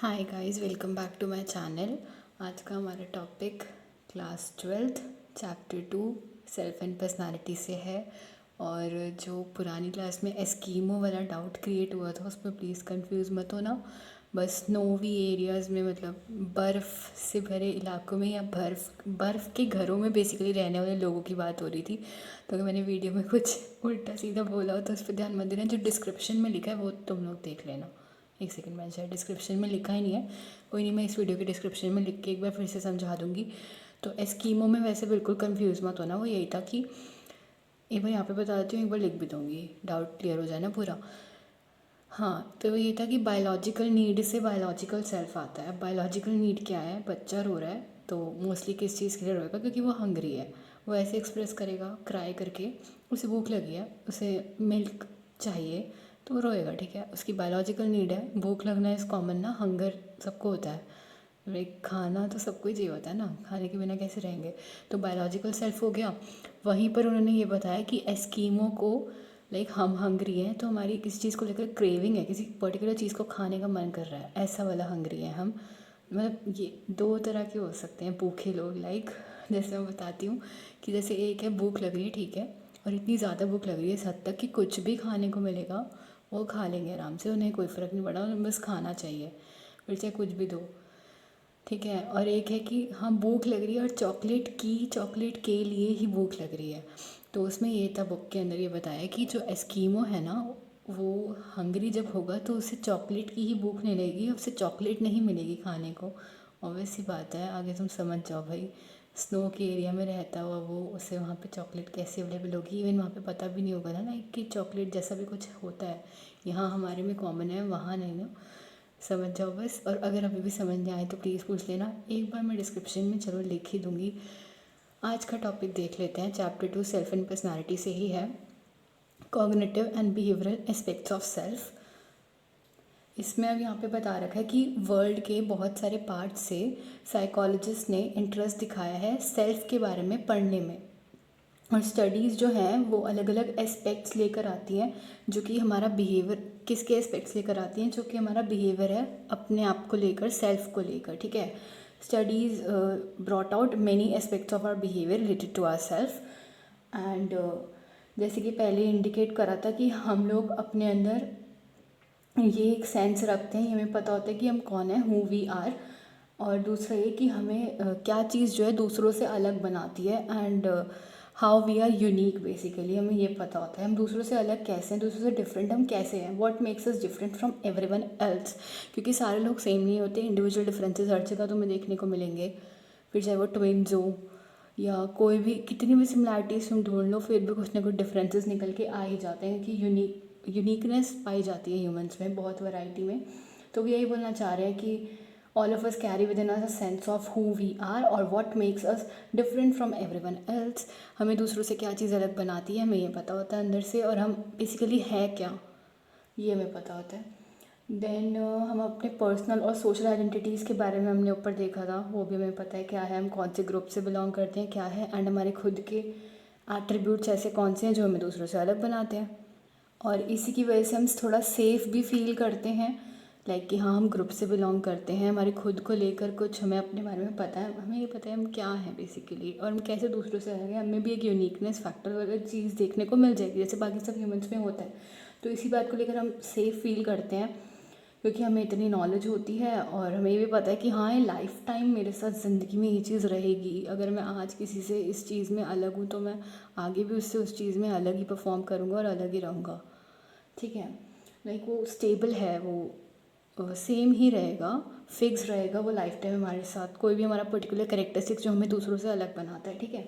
Hi guys, welcome back to my channel. आज का हमारा topic class 12th chapter 2 self and personality से है। और जो पुरानी क्लास में एस्कीमो वाला डाउट क्रिएट हुआ था उसमें प्लीज़ कंफ्यूज मत होना। बस स्नोवी एरियाज़ में, मतलब बर्फ़ से भरे इलाकों में या बर्फ़ के घरों में बेसिकली रहने वाले लोगों की बात हो रही थी। तो अगर मैंने वीडियो में कुछ उल्टा सीधा बोला हो तो उस पर ध्यान मत देना। जो डिस्क्रिप्शन में लिखा है वो तुम लोग देख लेना। एक सेकंड, मैंने शायद डिस्क्रिप्शन में लिखा ही नहीं है। कोई नहीं, मैं इस वीडियो के डिस्क्रिप्शन में लिख के एक बार फिर से समझा दूँगी। तो एस्कीमो में वैसे बिल्कुल कंफ्यूज मत होना। वो यही था कि एक बार यहाँ पे बता देती हूँ, एक बार लिख भी दूँगी, डाउट क्लियर हो जाए ना पूरा। हाँ, तो ये था कि बायोलॉजिकल नीड से बायोलॉजिकल सेल्फ आता है। अब बायोलॉजिकल नीड क्या है? बच्चा रो रहा है तो मोस्टली किस चीज़ के लिए रोएगा? क्योंकि वो हंग्री है। वो ऐसे एक्सप्रेस करेगा क्राई करके, उसे भूख लगी है, उसे मिल्क चाहिए, तो वो रोएगा। ठीक है, उसकी बायोलॉजिकल नीड है। भूख लगना इज़ कॉमन ना, हंगर सबको होता है। लाइक खाना तो सबको ही चाहिए होता है ना, खाने के बिना कैसे रहेंगे। तो बायोलॉजिकल सेल्फ हो गया। वहीं पर उन्होंने ये बताया कि एस्कीमो को लाइक हम हंग्री हैं तो हमारी किसी चीज़ को लेकर क्रेविंग है, किसी पर्टिकुलर चीज़ को खाने का मन कर रहा है, ऐसा वाला हंग्री है हम। मतलब ये दो तरह के हो सकते हैं भूखे लोग। लाइक जैसे मैं बताती हूँ कि जैसे एक है भूख लग रही है, ठीक है, और इतनी ज़्यादा भूख लग रही है इस हद तक कि कुछ भी खाने को मिलेगा वो खा लेंगे आराम से, उन्हें कोई फ़र्क नहीं पड़ा, उन्हें बस खाना चाहिए, फिर चाहे कुछ भी दो। ठीक है, और एक है कि हाँ भूख लग रही है और चॉकलेट के लिए ही भूख लग रही है। तो उसमें ये था, बुक के अंदर ये बताया कि जो एस्कीमो है ना, वो हंग्री जब होगा तो उसे चॉकलेट की ही भूख नहीं लगेगी, उसे चॉकलेट नहीं मिलेगी खाने को। ऑब्वियस सी बात है, आगे तुम समझ जाओ भाई। स्नो के एरिया में रहता हुआ वो, उसे वहाँ पे चॉकलेट कैसे अवेलेबल होगी? इवन वहाँ पे पता भी नहीं होगा ना कि चॉकलेट जैसा भी कुछ होता है। यहाँ हमारे में कॉमन है, वहाँ नहीं ना। समझ जाओ बस। और अगर अभी भी समझ नहीं आए तो प्लीज़ पूछ लेना, एक बार मैं डिस्क्रिप्शन में चलो लिख ही दूँगी। आज का टॉपिक देख लेते हैं, चैप्टर 2 सेल्फ एंड पर्सनालिटी से ही है, cognitive and behavioural aspects of self. इसमें अब यहाँ पे बता रखा है कि वर्ल्ड के बहुत सारे पार्ट से साइकोलॉजिस्ट ने इंटरेस्ट दिखाया है सेल्फ के बारे में पढ़ने में। और स्टडीज़ जो हैं वो अलग अलग एस्पेक्ट्स लेकर आती हैं, जो कि हमारा बिहेवियर, किसके एस्पेक्ट्स लेकर आती हैं? जो कि हमारा बिहेवियर है अपने आप को लेकर, सेल्फ को लेकर। ठीक है, studies brought out many aspects of our behaviour related to our self. And जैसे कि पहले इंडिकेट करा था कि हम लोग अपने अंदर ये एक सेंस रखते हैं, हमें पता होता है कि हम कौन है, हु वी आर। और दूसरा ये कि हमें क्या चीज़ जो है दूसरों से अलग बनाती है, and how we are unique. Basically हमें ये पता होता है हम दूसरों से अलग कैसे हैं, दूसरों से डिफरेंट हम कैसे हैं, what makes us different from everyone else. क्योंकि सारे लोग सेम नहीं होते, इंडिविजुअल डिफरेंसेस हर जगह तुम्हें देखने को मिलेंगे। फिर चाहे वो ट्विन्स हो या कोई भी, कितनी भी सिमिलैरिटीज़ तुम ढूंढ लो, फिर भी कुछ ना कुछ डिफरेंसेस निकल के आ ही जाते हैं कि यूनिकनेस पाई जाती है ह्यूमंस में, बहुत वैरायटी में। तो वो यही बोलना चाह रहे हैं कि all of us carry within us a sense of who we are और what makes us different from everyone else. हमें दूसरों से क्या चीज़ अलग बनाती है हमें ये पता होता है अंदर से, और हम बेसिकली है क्या ये हमें पता होता है। देन हम अपने पर्सनल और सोशल आइडेंटिटीज़ के बारे में हमने ऊपर देखा था, वो भी हमें पता है क्या है, हम कौन से ग्रुप से बिलोंग करते हैं क्या है, एंड हमारे खुद के एट्रीब्यूट्स ऐसे कौन से हैं जो हमें दूसरों से अलग बनाते हैं। और इसी की वजह से हम थोड़ा सेफ़ भी फील करते हैं, लाइक कि हाँ हम ग्रुप से बिलोंग करते हैं, हमारे खुद को लेकर कुछ हमें अपने बारे में पता है, हमें ये पता है हम क्या हैं बेसिकली, और हम कैसे दूसरों से अलग हैं। हमें भी एक यूनिकनेस फैक्टर वाली चीज़ देखने को मिल जाएगी जैसे बाकी सब ह्यूमंस में होता है। तो इसी बात को लेकर हम सेफ़ फील करते हैं, क्योंकि हमें इतनी नॉलेज होती है और हमें ये भी पता है कि हाँ ये लाइफ टाइम मेरे साथ ज़िंदगी में ये चीज़ रहेगी। अगर मैं आज किसी से इस चीज़ में अलग हूँ तो मैं आगे भी उससे उस चीज़ में अलग ही परफॉर्म करूँगा और अलग ही रहूँगा। ठीक है, लाइक वो स्टेबल है, वो सेम ही रहेगा, फिक्स रहेगा वो लाइफ टाइम हमारे साथ, कोई भी हमारा पर्टिकुलर करेक्टरिस्टिक्स जो हमें दूसरों से अलग बनाता है। ठीक है,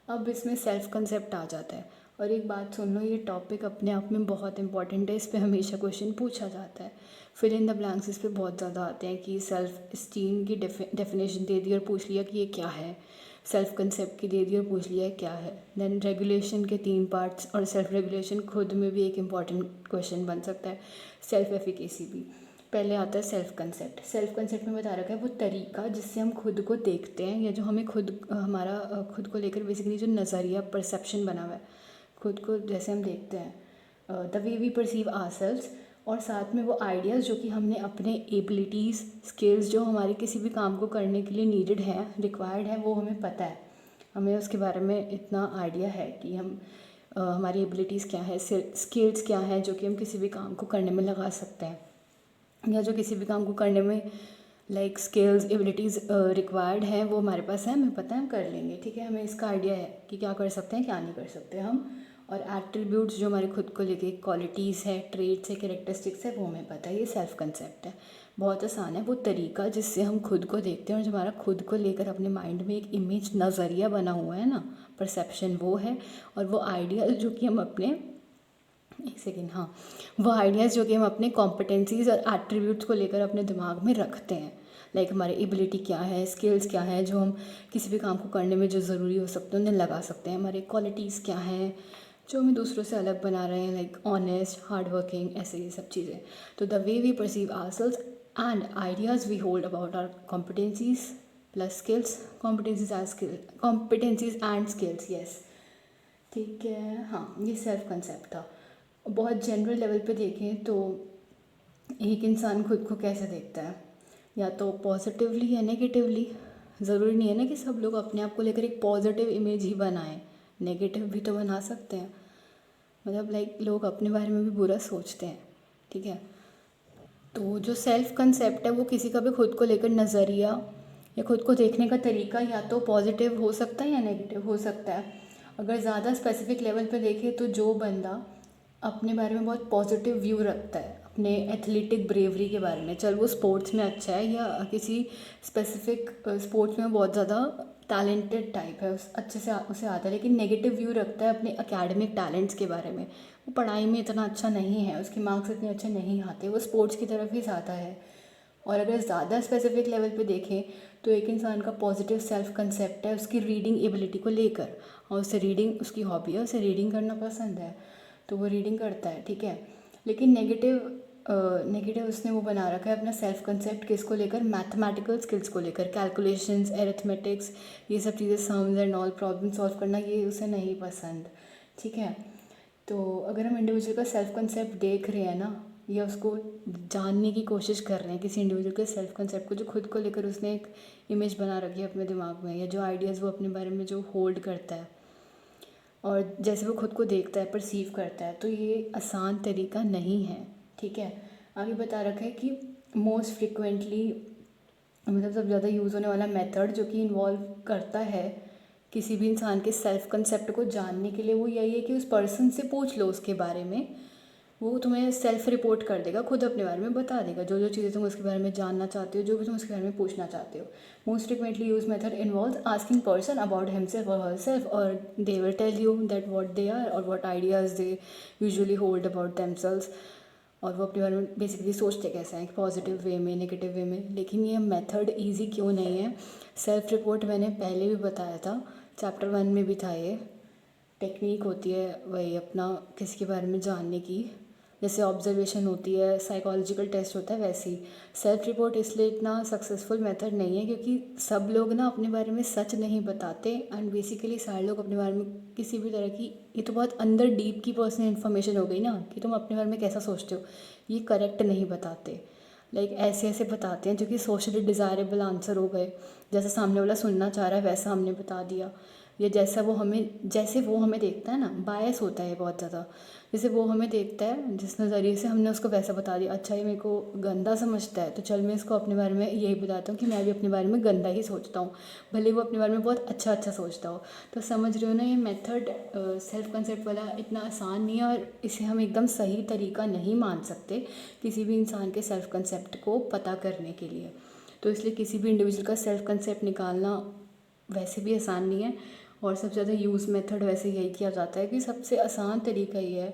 अब इसमें सेल्फ कंसेप्ट आ जाता है। और एक बात सुन लो, ये टॉपिक अपने आप में बहुत इंपॉर्टेंट है, इस पर हमेशा क्वेश्चन पूछा जाता है। फिल इन द ब्लैंक्स इस पर बहुत ज़्यादा आते हैं कि सेल्फ इस्टीम की डेफिनेशन दे दी और पूछ लिया कि ये क्या है, सेल्फ कंसेप्ट की दे दी और पूछ लिया है क्या है। देन रेगुलेशन के 3 पार्ट्स, और सेल्फ रेगुलेशन खुद में भी एक इम्पॉर्टेंट क्वेश्चन बन सकता है। सेल्फ एफिकेसी भी। पहले आता है सेल्फ कंसेप्ट। सेल्फ कंसेप्ट में बता रखा है वो तरीका जिससे हम खुद को देखते हैं, या जो हमें खुद हमारा खुद को लेकर बेसिकली जो नज़रिया परसेप्शन बना हुआ है, खुद को जैसे हम देखते हैं, the way we perceive ourselves, और साथ में वो आइडियाज़ जो कि हमने अपने एबिलिटीज़ स्किल्स जो हमारे किसी भी काम को करने के लिए नीडेड है, रिक्वायर्ड है, वो हमें पता है, हमें उसके बारे में इतना आइडिया है कि हम हमारी एबिलिटीज़ क्या है, स्किल्स क्या है जो कि हम किसी भी काम को करने में लगा सकते हैं, या जो किसी भी काम को करने में लाइक स्किल्स एबिलिटीज़ रिक्वायर्ड है वो हमारे पास है, हमें पता है, हम कर लेंगे, ठीक है। हमें इसका आइडिया है कि क्या कर सकते हैं क्या नहीं कर सकते हम। और एट्रीब्यूट्स जो हमारे खुद को लेके क्वालिटीज़ है, ट्रेट्स है, कैरेक्टरिस्टिक्स है, वो हमें पता है। ये सेल्फ कंसेप्ट है, बहुत आसान है वो तरीका जिससे हम खुद को देखते हैं, और जो हमारा खुद को लेकर अपने माइंड में एक इमेज नज़रिया बना हुआ है ना, परसेप्शन, वो है। और वो आइडिया जो कि हम अपने एक सेकेंड, हाँ, वो आइडियाज़ जो कि हम अपने कॉम्पिटेंसीज़ और एट्रीब्यूट्स को लेकर अपने दिमाग में रखते हैं, लाइक हमारी एबिलिटी क्या है, स्किल्स क्या है जो हम किसी भी काम को करने में जो ज़रूरी हो सकते हैं उन्हें लगा सकते हैं, हमारी क्वालिटीज़ क्या हैं जो हमें दूसरों से अलग बना रहे हैं, लाइक ऑनेस्ट, हार्ड वर्किंग, ऐसे ये सब चीज़ें। तो the way we perceive ourselves and ideas we hold about our competencies plus skills, competencies and skills, yes, ठीक है। हाँ, ये सेल्फ कंसेप्ट था। बहुत जनरल लेवल पे देखें तो एक इंसान खुद को कैसे देखता है, या तो पॉजिटिवली या नेगेटिवली। ज़रूरी नहीं है ना कि सब लोग अपने आप को लेकर एक पॉजिटिव इमेज ही बनाएं, नेगेटिव भी तो बना सकते हैं। मतलब लाइक लोग अपने बारे में भी बुरा सोचते हैं, ठीक है। तो जो सेल्फ कंसेप्ट है वो किसी का भी खुद को लेकर नज़रिया या खुद को देखने का तरीका या तो पॉजिटिव हो सकता है या नेगेटिव हो सकता है। अगर ज़्यादा स्पेसिफिक लेवल पे देखें तो जो बंदा अपने बारे में बहुत पॉजिटिव व्यू रखता है, अपने एथलेटिक ब्रेवरी के बारे में, चल वो स्पोर्ट्स में अच्छा है या किसी स्पेसिफिक स्पोर्ट्स में बहुत ज़्यादा टैलेंटेड टाइप है, उस अच्छे से उसे आता है, लेकिन नेगेटिव व्यू रखता है अपने एकेडमिक टैलेंट्स के बारे में, वो पढ़ाई में इतना अच्छा नहीं है, उसके मार्क्स इतने अच्छे नहीं आते, वो स्पोर्ट्स की तरफ ही ज़्यादा है। और अगर ज़्यादा स्पेसिफिक लेवल पे देखें तो एक इंसान का पॉजिटिव सेल्फ कंसेप्ट है उसकी रीडिंग एबिलिटी को लेकर, और उसे रीडिंग उसकी हॉबी है, उसे रीडिंग करना पसंद है तो वो रीडिंग करता है, ठीक है। लेकिन नेगेटिव उसने वो बना रखा है अपना सेल्फ कंसेप्ट किसको लेकर, मैथमेटिकल स्किल्स को लेकर, कैलकुलेशंस, एरिथमेटिक्स, ये सब चीज़ें, sums and all, problem solve करना, ये उसे नहीं पसंद, ठीक है। तो अगर हम इंडिविजुअल का सेल्फ कंसेप्ट देख रहे हैं ना, या उसको जानने की कोशिश कर रहे हैं किसी इंडिविजुअल के सेल्फ कंसेप्ट को, जो खुद को लेकर उसने एक इमेज बना रखी है अपने दिमाग में, या जो आइडियाज़ वो अपने बारे में जो होल्ड करता है और जैसे वो खुद को देखता है, परसीव करता है, तो ये आसान तरीका नहीं है, ठीक है। आगे बता रखा है कि मोस्ट फ्रिक्वेंटली, मतलब सबसे ज़्यादा यूज़ होने वाला मेथड जो कि इन्वॉल्व करता है किसी भी इंसान के सेल्फ कंसेप्ट को जानने के लिए, वो यही है कि उस पर्सन से पूछ लो उसके बारे में, वो तुम्हें सेल्फ रिपोर्ट कर देगा, खुद अपने बारे में बता देगा, जो जो चीज़ें तुम उसके बारे में जानना चाहते हो, जो भी तुम उसके बारे में पूछना चाहते हो। Most frequently use method involves asking person about himself और हरसेल्फ, और they will tell you that what they are और what ideas they usually hold about themselves, और वो अपने बारे में बेसिकली सोचते कैसे हैं, पॉजिटिव वे में, नेगेटिव वे में। लेकिन ये मेथड ईजी क्यों नहीं है? सेल्फ रिपोर्ट मैंने पहले भी बताया था, चैप्टर 1 में भी था। ये टेक्निक होती है वही अपना किसी के बारे में जानने की, जैसे ऑब्जर्वेशन होती है, साइकोलॉजिकल टेस्ट होता है, वैसे ही सेल्फ रिपोर्ट इसलिए इतना सक्सेसफुल मेथड नहीं है क्योंकि सब लोग ना अपने बारे में सच नहीं बताते, एंड बेसिकली सारे लोग अपने बारे में किसी भी तरह की, ये तो बहुत अंदर डीप की पर्सनल इन्फॉर्मेशन हो गई ना कि तुम अपने बारे में कैसा सोचते हो, ये करेक्ट नहीं बताते। लाइक ऐसे ऐसे बताते हैं जो कि सोशली डिज़ायरेबल आंसर हो गए, जैसा सामने वाला सुनना चाह रहा है वैसा हमने बता दिया, या जैसे वो हमें देखता है ना, बायस होता है बहुत ज़्यादा, जैसे वो हमें देखता है जिस नज़रिए से हमने उसको वैसा बता दिया, अच्छा ये मेरे को गंदा समझता है तो चल मैं इसको अपने बारे में यही बताता हूँ कि मैं भी अपने बारे में गंदा ही सोचता हूँ, भले वो अपने बारे में बहुत अच्छा अच्छा सोचता हो। तो समझ रहे हो ना, ये मेथड सेल्फ कंसेप्ट वाला इतना आसान नहीं है, और इसे हम एकदम सही तरीका नहीं मान सकते किसी भी इंसान के सेल्फ कंसेप्ट को पता करने के लिए। तो इसलिए किसी भी इंडिविजुअल का सेल्फ कंसेप्ट निकालना वैसे भी आसान नहीं है, और सबसे ज़्यादा यूज़ मेथड वैसे यही किया जाता है कि सबसे आसान तरीका ही है।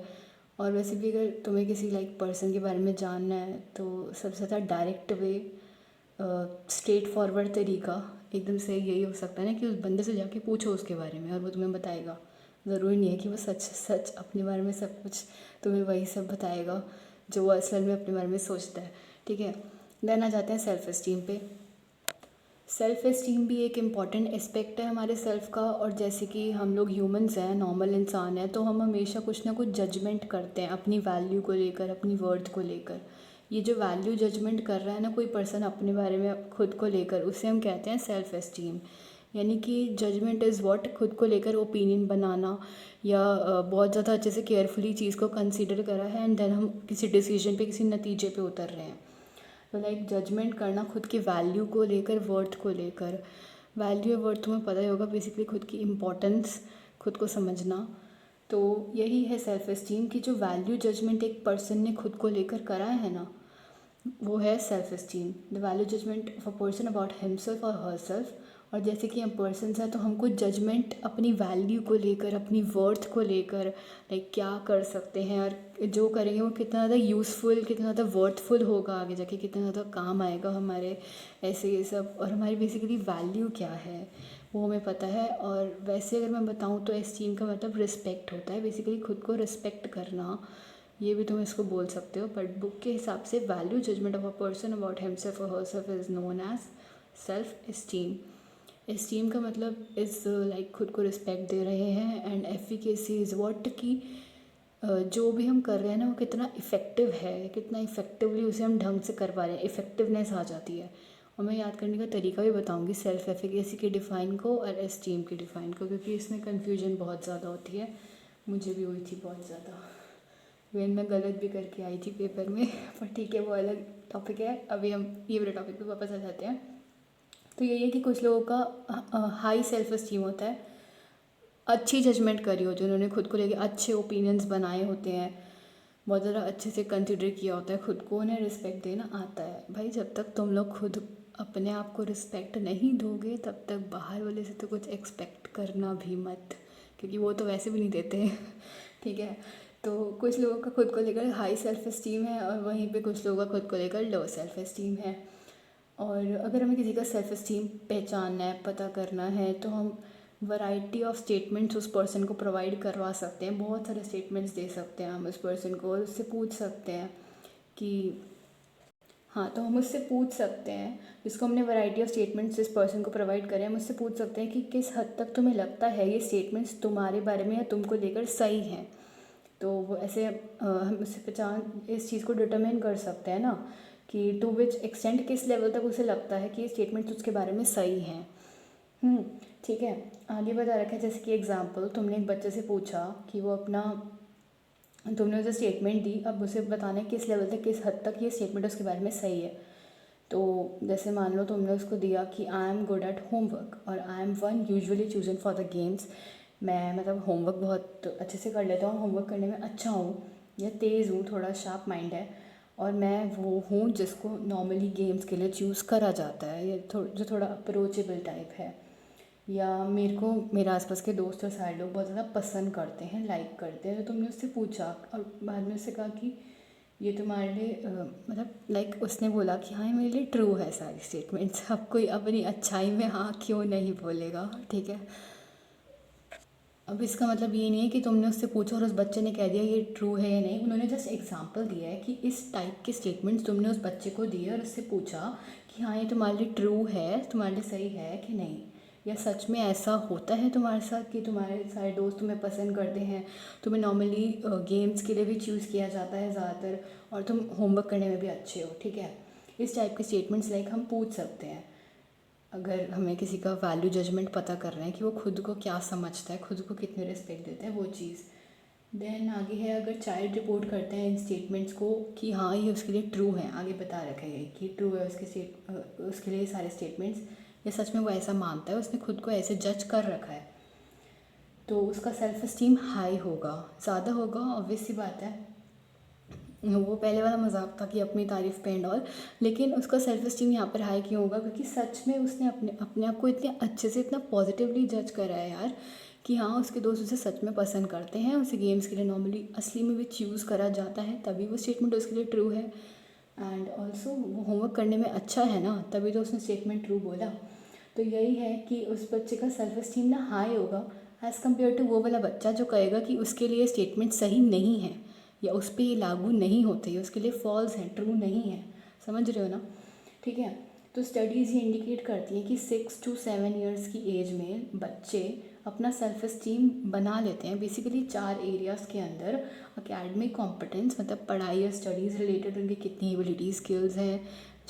और वैसे भी अगर तुम्हें किसी लाइक पर्सन के बारे में जानना है तो सबसे ज़्यादा डायरेक्ट वे, स्ट्रेट फॉरवर्ड तरीका एकदम से यही हो सकता है ना कि उस बंदे से जाके पूछो उसके बारे में और वो तुम्हें बताएगा। ज़रूरी नहीं है कि वो सच सच अपने बारे में सब कुछ तुम्हें वही सब बताएगा जो वो असल में अपने बारे में सोचता है, ठीक है। देन आ जाते हैं सेल्फ एस्टीम पे। सेल्फ़ एस्टीम भी एक इम्पॉर्टेंट एस्पेक्ट है हमारे सेल्फ़ का। और जैसे कि हम लोग ह्यूमंस हैं, नॉर्मल इंसान हैं, तो हम हमेशा कुछ ना कुछ जजमेंट करते हैं अपनी वैल्यू को लेकर, अपनी वर्थ को लेकर। ये जो वैल्यू जजमेंट कर रहा है ना कोई पर्सन अपने बारे में खुद को लेकर, उसे हम कहते हैं सेल्फ़ एस्टीम। यानी कि जजमेंट इज़ व्हाट, खुद को लेकर ओपिनियन बनाना, या बहुत ज़्यादा अच्छे से केयरफुली चीज़ को कंसीडर करा है एंड देन हम किसी डिसीजन पे, किसी नतीजे पे उतर रहे हैं। तो लाइक जजमेंट करना खुद की वैल्यू को लेकर, वर्थ को लेकर। वैल्यू और वर्थ तुम्हें पता ही होगा, बेसिकली खुद की इम्पोर्टेंस, खुद को समझना। तो यही है सेल्फ एस्टीम की जो वैल्यू जजमेंट एक पर्सन ने खुद को लेकर करा है ना, वो है self esteem. The value judgement of a person about himself और हर सेल्फ। और जैसे कि हम पर्सन्स हैं तो हमको जजमेंट अपनी वैल्यू को लेकर, अपनी वर्थ को लेकर, लाइक क्या कर सकते हैं और जो करेंगे वो कितना ज़्यादा यूज़फुल, कितना ज़्यादा वर्थफुल होगा, आगे जाके कितना ज़्यादा काम आएगा हमारे, ऐसे ये सब। और हमारी बेसिकली वैल्यू क्या है वो हमें पता है। और वैसे अगर मैं बताऊँ तो एस्टीम का मतलब रिस्पेक्ट होता है, बेसिकली खुद को रिस्पेक्ट करना, ये भी तुम इसको बोल सकते हो। बट बुक के हिसाब से value judgement of a person about himself और herself is known as self esteem. Esteem का मतलब इज़ लाइक खुद को रिस्पेक्ट दे रहे हैं। एंड एफिकेसी इज़ व्हाट कि जो भी हम कर रहे हैं ना वो कितना इफ़ेक्टिव है, कितना इफ़ेक्टिवली उसे हम ढंग से कर पा रहे हैं, इफ़ेक्टिवनेस आ जाती है। और मैं याद करने का तरीका भी बताऊंगी सेल्फ एफिकेसी के डिफ़ाइन को और एस्टीम के डिफ़ाइन को, क्योंकि इसमें कन्फ्यूजन बहुत ज़्यादा होती है, मुझे भी हुई थी बहुत ज़्यादा। इवन मैं गलत भी करके आई थी पेपर में पर ठीक है, वो अलग टॉपिक है। अभी हम ये वाले टॉपिक पे वापस आ जाते हैं। तो यही है कि कुछ लोगों का हाई सेल्फ एस्टीम होता है, अच्छी जजमेंट करी हो, जिन्होंने खुद को लेके अच्छे ओपिनियंस बनाए होते हैं, बहुत ज़्यादा अच्छे से कंसिडर किया होता है खुद को, उन्हें रिस्पेक्ट देना आता है। भाई जब तक तुम लोग खुद अपने आप को रिस्पेक्ट नहीं दोगे तब तक बाहर वाले से तो कुछ एक्सपेक्ट करना भी मत, क्योंकि वो तो वैसे भी नहीं देते ठीक है। तो कुछ लोगों का खुद को लेकर हाई सेल्फ एस्टीम है और वहीं पे कुछ लोगों का खुद को लेकर लो सेल्फ एस्टीम है। और अगर हमें किसी का सेल्फ एस्टीम पहचानना है, पता करना है, तो हम वैरायटी ऑफ स्टेटमेंट्स उस पर्सन को प्रोवाइड करवा सकते हैं। बहुत सारे स्टेटमेंट्स दे सकते हैं हम उस पर्सन को, और उससे पूछ सकते हैं कि हाँ, तो हम उससे पूछ सकते हैं, जिसको हमने वैरायटी ऑफ स्टेटमेंट्स इस पर्सन को प्रोवाइड करें, हम उससे पूछ सकते हैं कि किस हद तक तुम्हें लगता है ये स्टेटमेंट्स तुम्हारे बारे में या तुमको लेकर सही हैं। तो वो ऐसे हम उससे पहचान, इस चीज़ को डिटरमिन कर सकते हैं ना कि टू विच एक्सटेंट, किस लेवल तक उसे लगता है कि ये स्टेटमेंट्स उसके बारे में सही हैं। ठीक है। आगे बता रखा है, जैसे कि एग्जांपल, तुमने एक बच्चे से पूछा कि वो अपना, तुमने उसे स्टेटमेंट दी, अब उसे बताना है किस लेवल तक, किस हद तक ये स्टेटमेंट उसके बारे में सही है। तो जैसे मान लो तुमने उसको दिया कि I am good at homework और I am one usually chosen for the games. मैं मतलब होमवर्क बहुत अच्छे से कर लेता हूँ, होमवर्क करने में अच्छा हूँ या तेज़ हूँ, थोड़ा शार्प माइंड है, और मैं वो हूँ जिसको नॉर्मली गेम्स के लिए चूज़ करा जाता है, या जो थोड़ा अप्रोचेबल टाइप है। या मेरे को मेरे आसपास के दोस्त और सारे लोग बहुत ज़्यादा पसंद करते हैं, लाइक करते हैं। तो तुमने उससे पूछा और बाद में उससे कहा कि ये तुम्हारे लिए मतलब लाइक उसने बोला कि हाँ ये मेरे लिए ट्रू है सारी स्टेटमेंट्स। अब कोई अपनी अच्छाई में हाँ क्यों नहीं बोलेगा, ठीक है। अब इसका मतलब ये नहीं है कि तुमने उससे पूछा और उस बच्चे ने कह दिया ये ट्रू है या नहीं। उन्होंने जस्ट एग्जांपल दिया है कि इस टाइप के स्टेटमेंट्स तुमने उस बच्चे को दिए और उससे पूछा कि हाँ ये तुम्हारे लिए ट्रू है, तुम्हारे लिए सही है कि नहीं, या सच में ऐसा होता है तुम्हारे साथ कि तुम्हारे सारे दोस्त तुम्हें पसंद करते हैं, तुम्हें नॉर्मली गेम्स के लिए भी चूज़ किया जाता है ज़्यादातर, और तुम होमवर्क करने में भी अच्छे हो, ठीक है। इस टाइप के स्टेटमेंट्स लाइक हम पूछ सकते हैं अगर हमें किसी का वैल्यू जजमेंट पता कर रहे हैं कि वो खुद को क्या समझता है, खुद को कितने रिस्पेक्ट देता है, वो चीज़। देन आगे है, अगर चाइल्ड रिपोर्ट करते हैं इन स्टेटमेंट्स को कि हाँ ये उसके लिए ट्रू है, आगे बता रखा है कि ट्रू है उसके लिए सारे स्टेटमेंट्स, या सच में वो ऐसा मानता है, उसने खुद को ऐसे जज कर रखा है, तो उसका सेल्फ इस्टीम हाई होगा, ज़्यादा होगा, ऑब्वियस सी बात है। वो पहले वाला मजाक था कि अपनी तारीफ़ पे एंड ऑल, लेकिन उसका सेल्फ इस्टीम यहाँ पर हाई क्यों होगा, क्योंकि सच में उसने अपने अपने आप को इतने अच्छे से, इतना पॉजिटिवली जज करा है यार, कि हाँ उसके दोस्त उसे सच में पसंद करते हैं, उसे गेम्स के लिए नॉर्मली असली में भी चूज़ करा जाता है, तभी वो स्टेटमेंट उसके लिए ट्रू है। एंड ऑल्सो वो होमवर्क करने में अच्छा है ना, तभी तो उसने स्टेटमेंट ट्रू बोला। तो यही है कि उस बच्चे का सेल्फ इस्टीम ना हाई होगा एज़ कम्पेयर टू वो वाला बच्चा जो कहेगा कि उसके लिए स्टेटमेंट सही नहीं है, या उस पर ये लागू नहीं होते, ये उसके लिए फॉल्स हैं, ट्रू नहीं है। समझ रहे हो ना, ठीक है। तो स्टडीज़ ये इंडिकेट करती हैं कि 6 to 7 ईयर्स की एज में बच्चे अपना सेल्फ इस्टीम बना लेते हैं बेसिकली 4 एरियाज़ के अंदर। एकेडमिक कॉम्पिटेंस मतलब पढ़ाई या स्टडीज़ रिलेटेड उनकी कितनी एबिलिटी स्किल्स हैं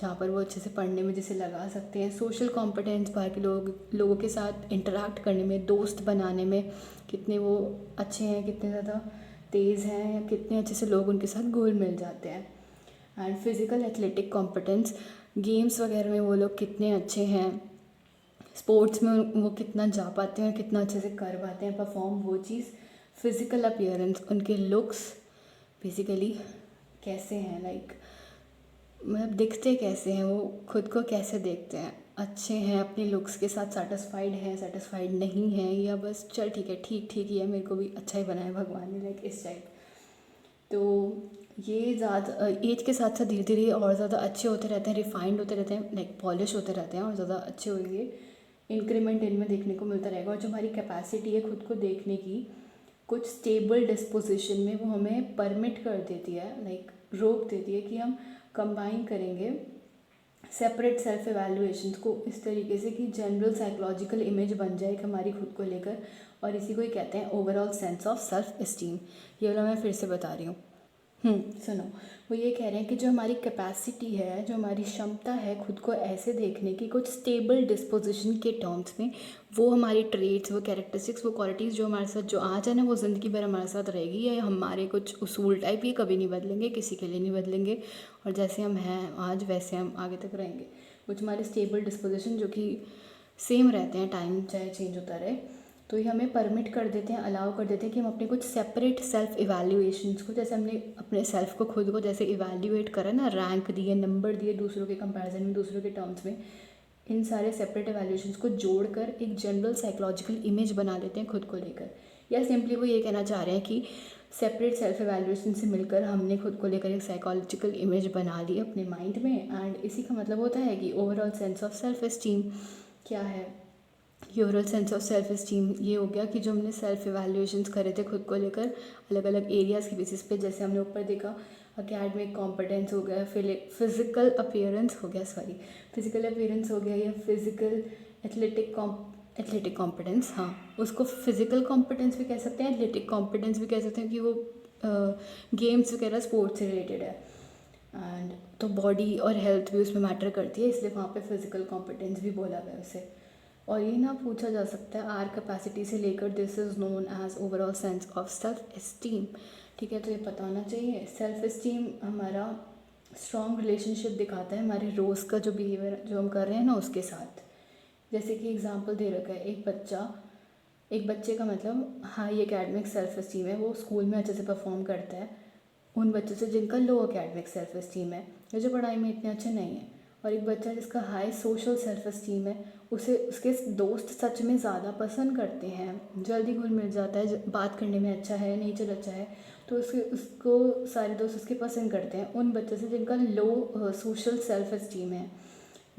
जहाँ पर वो अच्छे से पढ़ने में जैसे लगा सकते हैं। सोशल कॉम्पिटेंस बाकी लोगों के साथ इंटरेक्ट करने में, दोस्त बनाने में कितने वो अच्छे हैं, कितने ज़्यादा तेज़ हैं, या कितने अच्छे से लोग उनके साथ घुल मिल जाते हैं। And physical athletic competence, games वगैरह में वो लोग कितने अच्छे हैं, स्पोर्ट्स में वो कितना जा पाते हैं, कितना अच्छे से कर पाते हैं परफॉर्म, वो चीज़। फिज़िकल अपीयरेंस, उनके लुक्स बेसिकली कैसे हैं, लाइक मतलब दिखते कैसे हैं, वो खुद को कैसे देखते हैं, अच्छे हैं अपने लुक्स के साथ, सेटिस्फाइड हैं, सेटिस्फाइड नहीं हैं, या बस चल ठीक है, ठीक ठीक ही है, मेरे को भी अच्छा ही बनाया भगवान ने, लाइक इस टाइप। तो ये ज़्यादा एज के साथ साथ धीरे धीरे और ज़्यादा अच्छे होते रहते हैं, रिफाइंड होते रहते हैं, लाइक पॉलिश होते रहते हैं और ज़्यादा अच्छे होंगे, इंक्रीमेंट इनमें देखने को मिलता रहेगा। और जो हमारी कैपेसिटी है खुद को देखने की, कुछ स्टेबल डिस्पोजिशन में वो हमें परमिट कर देती है, लाइक रोक देती है कि हम कंबाइन करेंगे सेपरेट सेल्फ एवेल्युएशन को इस तरीके से कि जनरल साइकोलॉजिकल इमेज बन जाए हमारी खुद को लेकर, और इसी को ही कहते हैं overall sense of self esteem. ये वाला मैं फिर से बता रही हूँ। सुनो, वो ये कह रहे हैं कि जो हमारी कैपेसिटी है, जो हमारी क्षमता है खुद को ऐसे देखने की, कुछ स्टेबल डिस्पोजिशन के टर्म्स में, वो हमारी ट्रेट्स, वो कैरेक्टरिस्टिक्स, वो क्वालिटीज़ जो हमारे साथ जो आज है ना, वो ज़िंदगी भर हमारे साथ रहेगी, या हमारे कुछ उसूल टाइप ये कभी नहीं बदलेंगे, किसी के लिए नहीं बदलेंगे, और जैसे हम हैं आज वैसे हम आगे तक रहेंगे। कुछ हमारे स्टेबल डिस्पोजिशन जो कि सेम रहते हैं, टाइम चाहे चेंज होता रहे, तो ये हमें परमिट कर देते हैं, अलाउ कर देते हैं कि हम अपने कुछ सेपरेट सेल्फ इवैल्यूएशंस को, जैसे हमने अपने सेल्फ को खुद को जैसे इवैल्यूएट करा ना, रैंक दिए, नंबर दिए दूसरों के कंपैरिजन में, दूसरों के टर्म्स में, इन सारे सेपरेट इवैल्यूएशंस को जोड़कर एक जनरल साइकोलॉजिकल इमेज बना लेते हैं खुद को लेकर। या सिंपली वो ये कहना चाह रहे हैं कि सेपरेट सेल्फ इवैल्यूएशन से मिलकर हमने खुद को लेकर एक साइकोलॉजिकल इमेज बना ली अपने माइंड में, एंड इसी का मतलब होता है कि overall sense of self esteem क्या है। Overall sense of self esteem ये हो गया कि जो हमने सेल्फ इवैल्यूएशंस करे थे खुद को लेकर अलग अलग एरियाज़ के बेसिस पे, जैसे हमने ऊपर देखा अकेडमिक कॉम्पिटेंस हो गया, फिजिकल अपीयरेंस हो गया, फिजिकल अपीयरेंस हो गया, या फिजिकल एथलेटिक कॉम्पिटेंस, हाँ उसको फिजिकल कॉम्पिटेंस भी कह सकते हैं, एथलेटिक कॉम्पिटेंस भी कह सकते हैं कि वो गेम्स वगैरह स्पोर्ट्स से रिलेटेड है। एंड तो बॉडी और हेल्थ भी उसमें मैटर करती है, इसलिए वहाँ पे फिजिकल कॉम्पिटेंस भी बोला गया उसे। और ये ना पूछा जा सकता है आर कैपेसिटी से लेकर, this is known as overall sense of self esteem. ठीक है, तो ये पता होना चाहिए। सेल्फ इस्टीम हमारा स्ट्रॉन्ग रिलेशनशिप दिखाता है हमारे रोज़ का जो बिहेवियर जो हम कर रहे हैं ना उसके साथ। जैसे कि एग्जांपल दे रखा है, एक बच्चे का मतलब हाई एकेडमिक सेल्फ इस्टीम है, वो स्कूल में अच्छे से परफॉर्म करता है उन बच्चों से जिनका लो एकेडमिक सेल्फ इस्टीम है, या जो पढ़ाई में इतने अच्छे नहीं हैं। और एक बच्चा जिसका हाई सोशल सेल्फ इस्टीम है, उसे उसके दोस्त सच में ज़्यादा पसंद करते हैं, जल्दी घुल मिल जाता है, बात करने में अच्छा है, नेचर अच्छा है, तो उसको सारे दोस्त उसके पसंद करते हैं उन बच्चों से जिनका लो सोशल सेल्फ इस्टीम है।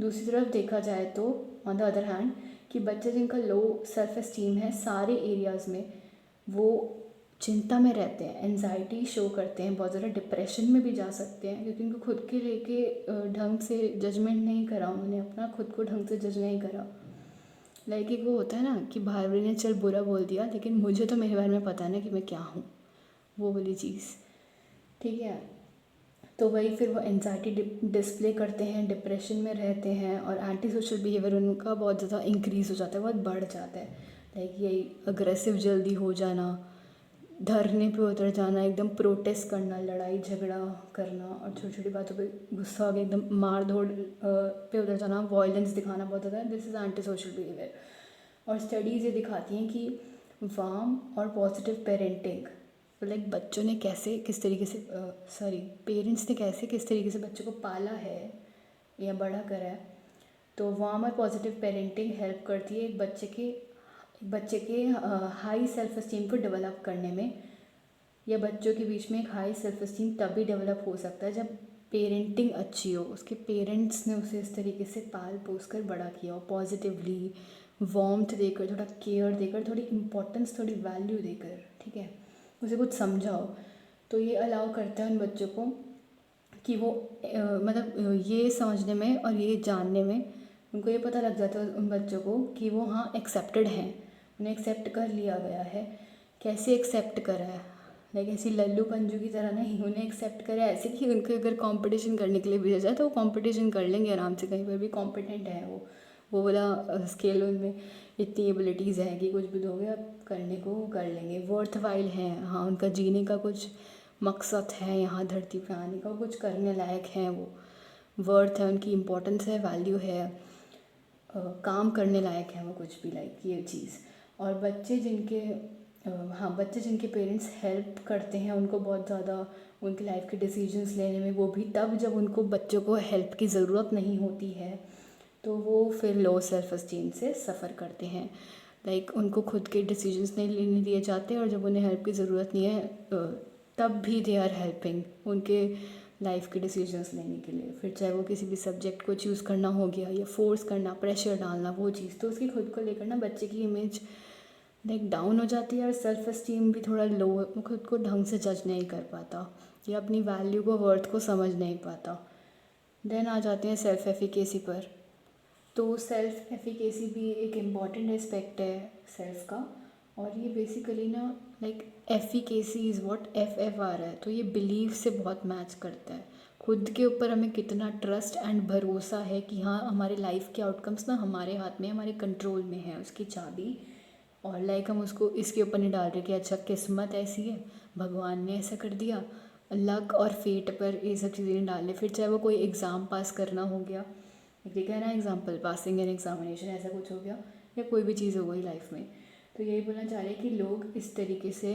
दूसरी तरफ देखा जाए तो ऑन द अदर हैंड कि बच्चे जिनका लो सेल्फ इस्टीम है सारे एरियाज़ में, वो चिंता में रहते हैं, एनजाइटी शो करते हैं, बहुत ज़्यादा डिप्रेशन में भी जा सकते हैं, क्योंकि उनको खुद के लेके ढंग से जजमेंट नहीं करा, उन्होंने अपना खुद को ढंग से जज नहीं करा। लाइक एक वो होता है ना कि बाहर वाले ने चल बुरा बोल दिया, लेकिन मुझे तो मेरे बारे में पता है ना कि मैं क्या हूँ, वो वाली चीज़। ठीक है, तो वही फिर वो एनजाइटी डिस्प्ले करते हैं, डिप्रेशन में रहते हैं, और एंटी सोशल बिहेवियर उनका बहुत ज़्यादा इंक्रीज़ हो जाता है, बहुत बढ़ जाता है। लाइक यही अग्रेसिव जल्दी हो जाना, धरने पे उतर जाना, एकदम प्रोटेस्ट करना, लड़ाई झगड़ा करना, और छोटी छोटी बातों पे गुस्सा हो गया एकदम मार धोड़ पे उतर जाना, वॉयलेंस दिखाना बहुत ज़्यादा, this is anti social behaviour. और स्टडीज़ ये दिखाती हैं कि वार्म और पॉजिटिव पेरेंटिंग, लाइक बच्चों ने कैसे किस तरीके से पेरेंट्स ने कैसे किस तरीके से बच्चों को पाला है या बड़ा करा है, तो वार्म और पॉजिटिव पेरेंटिंग हेल्प करती है एक बच्चे के हाई सेल्फ इस्टीम को डेवलप करने में, या बच्चों के बीच में एक हाई सेल्फ इस्टीम तभी डेवलप हो सकता है जब पेरेंटिंग अच्छी हो, उसके पेरेंट्स ने उसे इस तरीके से पाल पोस कर बड़ा किया हो, पॉजिटिवली वार्मथ देकर, थोड़ा केयर देकर, थोड़ी इम्पोर्टेंस, थोड़ी वैल्यू देकर, ठीक है, उसे कुछ समझाओ। तो ये अलाउ करता है उन बच्चों को कि वो ये समझने में और ये जानने में उनको ये पता लग जाता है उन बच्चों को कि वो हाँ एक्सेप्टेड हैं, उन्हें एक्सेप्ट कर लिया गया है। कैसे एक्सेप्ट करा है, लाइक ऐसी लल्लू पंजू की तरह नहीं, उन्हें एक्सेप्ट करा है ऐसे कि उनको अगर कंपटीशन करने के लिए भेजा जाए तो वो कंपटीशन कर लेंगे आराम से, कहीं पर भी कॉम्पिटेंट है वो वाला स्केल उनमें इतनी एबिलिटीज़ हैं कि कुछ भी दोगे आप करने को कर लेंगे। वर्थ वाइल हैं, हाँ उनका जीने का कुछ मकसद है, यहाँ धरती पे आने का, कुछ करने लायक हैं, वो वर्थ है, उनकी इम्पोर्टेंस है, वैल्यू है, काम करने लायक है वो कुछ भी, लाइक ये चीज़। और बच्चे जिनके पेरेंट्स हेल्प करते हैं उनको बहुत ज़्यादा उनकी लाइफ के डिसीजंस लेने में, वो भी तब जब उनको बच्चों को हेल्प की ज़रूरत नहीं होती है, तो वो फिर लो सेल्फ एस्टीम से सफ़र करते हैं। लाइक उनको खुद के डिसीजंस नहीं लेने दिए जाते और जब उन्हें हेल्प की ज़रूरत नहीं है तब भी दे आर हेल्पिंग उनके लाइफ के डिसीजंस लेने के लिए। फिर चाहे वो किसी भी सब्जेक्ट को चूज़ करना हो गया या फोर्स करना, प्रेशर डालना, वो चीज़, तो उसकी खुद को लेकर ना बच्चे की इमेज लाइक डाउन हो जाती है और सेल्फ एस्टीम भी थोड़ा लो, वो खुद को ढंग से जज नहीं कर पाता या अपनी वैल्यू को, वर्थ को समझ नहीं पाता। देन आ जाते हैं सेल्फ एफिकेसी पर। तो सेल्फ एफिकेसी भी एक इम्पॉर्टेंट एस्पेक्ट है सेल्फ का, और ये बेसिकली ना like efficacy is what F आ रहा है, तो ये बिलीव से बहुत मैच करता है। खुद के ऊपर हमें कितना ट्रस्ट एंड भरोसा है कि हाँ हमारे लाइफ के आउटकम्स ना हमारे हाथ में, हमारे कंट्रोल में है उसकी चाबी। और लाइक हम उसको इसके ऊपर नहीं डाल रहे कि अच्छा किस्मत ऐसी है, भगवान ने ऐसा कर दिया, लक और फेट पर ये सब चीज़ें नहीं डाल रहे। फिर चाहे वो कोई एग्ज़ाम पास करना हो गया, ठीक है ना, एग्जाम्पल पासिंग एन एग्जामिनेशन ऐसा कुछ हो गया, या कोई भी चीज़ हो गई लाइफ में, तो यही बोलना चाह रहे हैं कि लोग इस तरीके से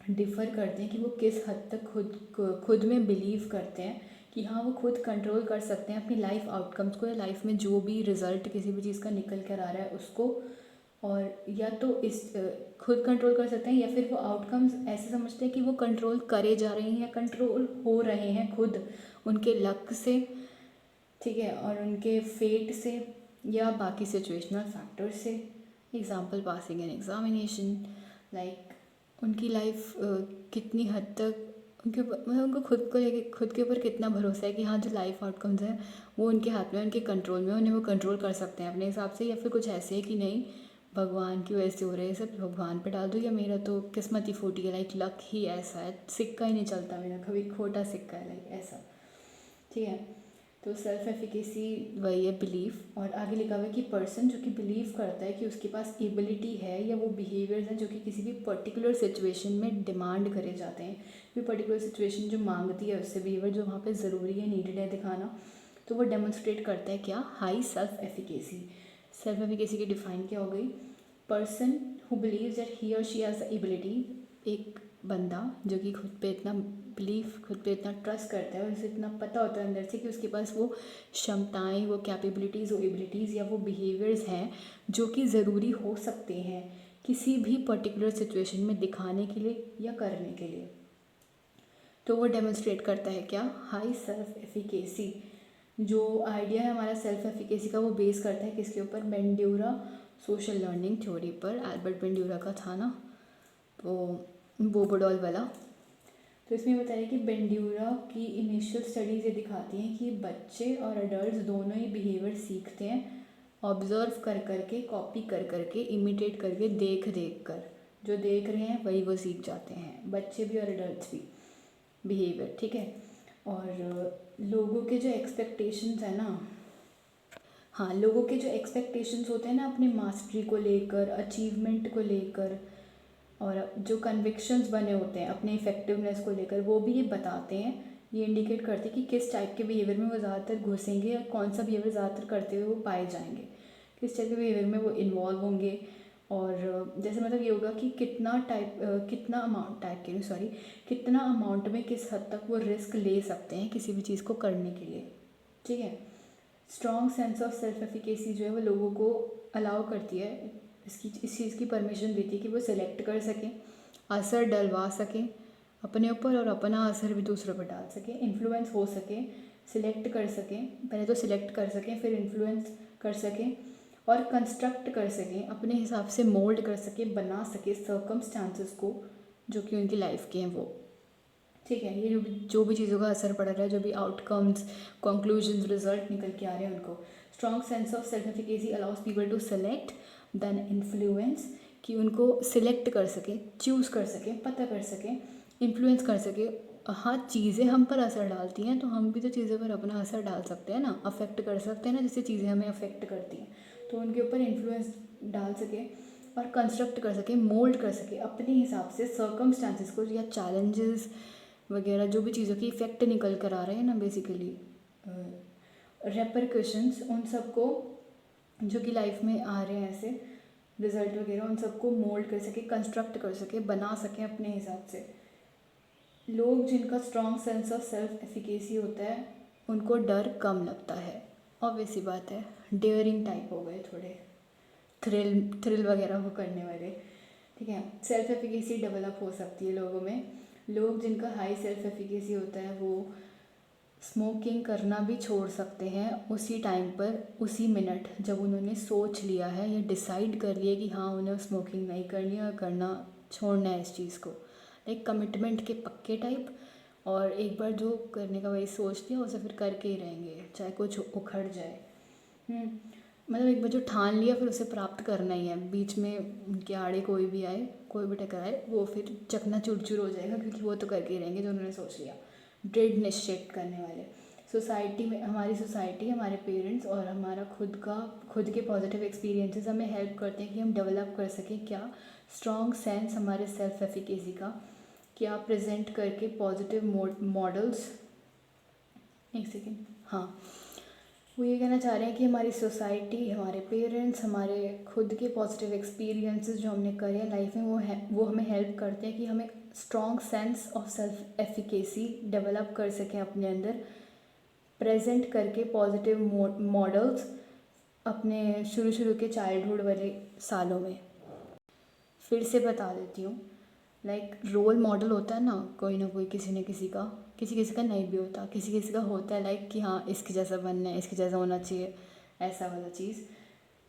डिफ़र करते हैं कि वो किस हद तक खुद में बिलीव करते हैं कि हाँ वो खुद कंट्रोल कर सकते हैं अपनी लाइफ आउटकम्स को, या लाइफ में जो भी रिज़ल्ट किसी भी चीज़ का निकल कर आ रहा है उसको, और या तो इस खुद कंट्रोल कर सकते हैं या फिर वो आउटकम्स ऐसे समझते हैं कि वो कंट्रोल करे जा रहे हैं या कंट्रोल हो रहे हैं खुद उनके लक से, ठीक है, और उनके फेट से या बाकी सिचुएशनल फैक्टर्स से। Example passing an examination, like उनकी लाइफ कितनी हद तक उनको खुद के ऊपर कितना भरोसा है कि हाँ जो लाइफ आउटकम्स हैं वो उनके हाथ में, उनके कंट्रोल में, उन्हें वो कंट्रोल कर सकते हैं अपने हिसाब से, या फिर कुछ ऐसे है कि नहीं भगवान की वजह से हो रहे हैं सब, भगवान पे डाल दो, या मेरा तो किस्मत ही फूटी है, लाइक लक ही ऐसा है, सिक्का ही नहीं चलता मेरा, कभी खोटा सिक्का है, लाइक ऐसा, ठीक है। तो सेल्फ एफिकेसी वही है बिलीफ। और आगे लिखा हुआ है कि पर्सन जो कि बिलीव करता है कि उसके पास एबिलिटी है या वो बिहेवियर्स हैं जो कि किसी भी पर्टिकुलर सिचुएशन में डिमांड करे जाते हैं, कोई पर्टिकुलर सिचुएशन जो मांगती है उससे बिहेवियर जो वहाँ पे ज़रूरी है, नीडेड है दिखाना, तो वो डेमोन्स्ट्रेट करता है क्या, high self efficacy. Self efficacy की डिफाइन क्या हो गई, person who believes that he और शी हैज़ द एबिलिटी, एक बंदा जो कि खुद पे इतना बिलीव, खुद पे इतना ट्रस्ट करता है और उसे इतना पता होता है अंदर से कि उसके पास वो क्षमताएं, वो कैपेबिलिटीज़, वो एबिलिटीज़ या वो बिहेवियर्स हैं जो कि ज़रूरी हो सकते हैं किसी भी पर्टिकुलर सिचुएशन में दिखाने के लिए या करने के लिए, तो वो डेमोन्स्ट्रेट करता है क्या, हाई सेल्फ एफिकेसी। जो आइडिया है हमारा सेल्फ एफिकेसी का वो बेस करता है किसके ऊपर, बेंड्यूरा सोशल लर्निंग थ्योरी पर, एल्बर्ट बेंड्यूरा का था ना वो बोबोडॉल वाला। तो इसमें बताया कि बेंड्यूरा की इनिशियल स्टडीज़ ये दिखाती हैं कि बच्चे और अडल्ट दोनों ही बिहेवियर सीखते हैं ऑब्ज़र्व कर करके, कॉपी कर करके, इमिटेट करके, देख देख कर, जो देख रहे हैं वही वो सीख जाते हैं, बच्चे भी और अडल्ट भी बिहेवियर, ठीक है। और लोगों के जो एक्सपेक्टेशंस है ना, हाँ लोगों के जो एक्सपेक्टेशंस होते हैं ना अपनी मास्टरी को लेकर, अचीवमेंट को लेकर, और जो कन्विक्शंस बने होते हैं अपने इफ़ेक्टिवनेस को लेकर, वो भी ये बताते हैं, ये इंडिकेट करते हैं कि किस टाइप के बिहेवियर में वो ज़्यादातर घुसेंगे या कौन सा बिहेवियर ज़्यादातर करते हुए वो पाए जाएंगे, किस टाइप के बिहेवियर में वो इन्वॉल्व होंगे। और जैसे मतलब ये होगा कि कितना अमाउंट में किस हद तक वो रिस्क ले सकते हैं किसी भी चीज़ को करने के लिए, ठीक है। Strong sense of self efficacy जो है वो लोगों को अलाउ करती है, इस चीज़ की परमिशन देती है कि वो सिलेक्ट कर सकें, असर डलवा सकें अपने ऊपर और अपना असर भी दूसरों पर डाल सकें, इन्फ्लुएंस हो सकें, सिलेक्ट कर सकें, पहले तो सिलेक्ट कर सकें फिर इन्फ्लुएंस कर सकें और कंस्ट्रक्ट कर सकें, अपने हिसाब से मोल्ड कर सकें, बना सकें सर्कमस्टांसेस को जो कि उनकी लाइफ के हैं वो, ठीक है, ये जो भी चीज़ों का असर पड़ रहा है, जो भी आउटकम्स, कंक्लूजन्स, रिजल्ट निकल के आ रहे हैं उनको। Strong sense of self efficacy allows people to select then influence, कि उनको सिलेक्ट कर सकें, चूज़ कर सकें, पता कर सकें, इन्फ्लुएंस कर सकें। हाँ, चीज़ें हम पर असर डालती हैं तो हम भी तो चीज़ों पर अपना असर डाल सकते हैं ना, अफेक्ट कर सकते हैं ना, जैसे चीज़ें हमें अफेक्ट करती हैं तो उनके ऊपर इन्फ्लुएंस डाल सकें और कंस्ट्रक्ट कर सकें, मोल्ड कर सकें अपने हिसाब से सर्कमस्टांसिस को, या चैलेंजेस वगैरह जो भी चीज़ों की इफ़ेक्ट निकल कर आ रहे हैं ना, बेसिकली रेपरकशंस, उन सबको जो कि लाइफ में आ रहे हैं ऐसे रिजल्ट वगैरह, उन सबको मोल्ड कर सके, कंस्ट्रक्ट कर सके, बना सकें अपने हिसाब से। लोग जिनका strong sense of self efficacy होता है उनको डर कम लगता है, ऑब्वियस सी बात है। डेयरिंग टाइप हो गए थोड़े, थ्रिल वगैरह वो करने वाले, ठीक है। सेल्फ एफिकेसी डेवलप हो सकती है लोगों में। लोग जिनका हाई सेल्फ एफिकेसी होता है वो स्मोकिंग करना भी छोड़ सकते हैं उसी टाइम पर, उसी मिनट जब उन्होंने सोच लिया है या डिसाइड कर लिया कि हाँ उन्हें स्मोकिंग नहीं करनी है और करना छोड़ना है इस चीज़ को, एक कमिटमेंट के पक्के टाइप। और एक बार जो करने का वही सोच लिया उसे फिर करके ही रहेंगे चाहे कुछ उखड़ जाए। मतलब एक बार जो ठान लिया फिर उसे प्राप्त करना ही है, बीच में उनके आड़े कोई भी आए, कोई भी टकराए, वो फिर चकना चूर हो जाएगा, क्योंकि वो तो करके ही रहेंगे जो उन्होंने सोच लिया। दृढ़ निश्चय करने वाले। सोसाइटी में, हमारी सोसाइटी, हमारे पेरेंट्स और हमारा खुद के पॉजिटिव एक्सपीरियंसेस हमें हेल्प करते हैं कि हम डेवलप कर सकें क्या स्ट्रॉन्ग सेंस हमारे सेल्फ एफिकेसी का, क्या प्रेजेंट करके पॉजिटिव मॉडल्स। एक सेकेंड, हाँ, वो ये कहना चाह रहे हैं कि हमारी सोसाइटी, हमारे पेरेंट्स, हमारे खुद के पॉजिटिव एक्सपीरियंसेस जो हमने करे हैं लाइफ में वो हमें हेल्प करते हैं कि हमें strong sense of self efficacy develop कर सकें अपने अंदर, प्रेजेंट करके पॉजिटिव मॉडल्स अपने शुरू के चाइल्डहुड वाले सालों में। फिर से बता देती हूँ, लाइक रोल मॉडल होता है ना कोई किसी न किसी का, किसी का नहीं भी होता, किसी का होता है, लाइक कि हाँ इसके जैसा बनना है, इसके जैसा होना चाहिए, ऐसा वाला चीज़।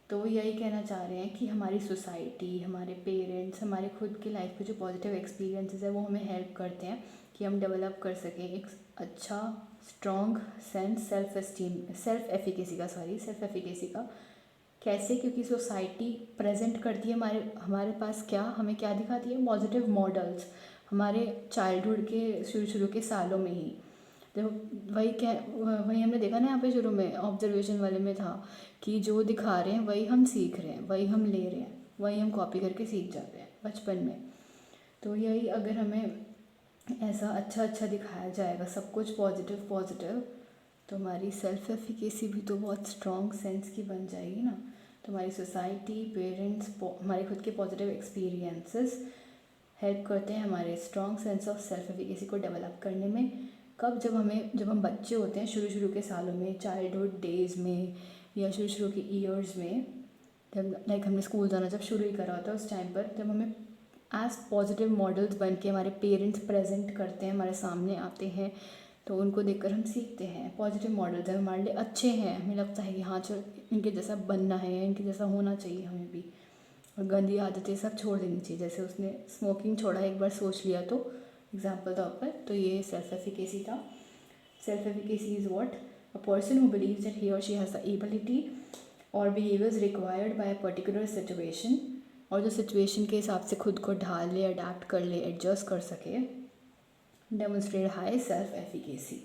तो वो यही कहना चाह रहे हैं कि हमारी सोसाइटी, हमारे पेरेंट्स, हमारे खुद की लाइफ के जो पॉजिटिव एक्सपीरियंसेस है वो हमें हेल्प करते हैं कि हम डेवलप कर सकें एक अच्छा स्ट्रॉन्ग सेंस सेल्फ एफिकेसी का। कैसे? क्योंकि सोसाइटी प्रेजेंट करती है हमारे पास क्या, हमें क्या दिखाती है, पॉजिटिव मॉडल्स हमारे चाइल्डहुड के शुरू के सालों में ही। तो वही हमने देखा ना यहाँ पे शुरू में ऑब्जर्वेशन वाले में था कि जो दिखा रहे हैं वही हम सीख रहे हैं, वही हम ले रहे हैं, वही हम कॉपी करके सीख जाते हैं बचपन में। तो यही अगर हमें ऐसा अच्छा दिखाया जाएगा, सब कुछ पॉजिटिव, तो हमारी सेल्फ एफिकेसी भी तो बहुत स्ट्रॉन्ग सेंस की बन जाएगी ना। तो हमारी सोसाइटी, पेरेंट्स, हमारे खुद के पॉजिटिव एक्सपीरियंसेस हेल्प करते हैं हमारे strong sense of self efficacy को डेवलप करने में। कब? जब हम बच्चे होते हैं, शुरू के सालों में, चाइल्डहुड डेज़ में या शुरू के ईयर्स में, जब लाइक हमने स्कूल जाना जब शुरू ही करा होता है, उस टाइम पर जब हमें एज पॉजिटिव मॉडल्स बन के हमारे पेरेंट्स प्रेजेंट करते हैं, हमारे सामने आते हैं, तो उनको देखकर हम सीखते हैं। पॉजिटिव मॉडल्स हैं, हमारे लिए अच्छे हैं, हमें लगता है कि हाँ चल इनके जैसा बनना है, इनके जैसा होना चाहिए हमें भी, और गंदी आदतें सब छोड़ देनी चाहिए। जैसे उसने स्मोकिंग छोड़ा, एक बार सोच लिया तो एग्जाम्पल तौर पर, तो ये सेल्फ एफिकेसी था। Self efficacy is what? A person who believes that he और शी हैज़ द एबिलिटी और behaviours required by a particular situation, और जो सिचुएशन के हिसाब से खुद को ढाल ले, अडेप्ट कर ले, एडजस्ट कर सके। डेमोन्स्ट्रेट हाई सेल्फ एफिकेसी,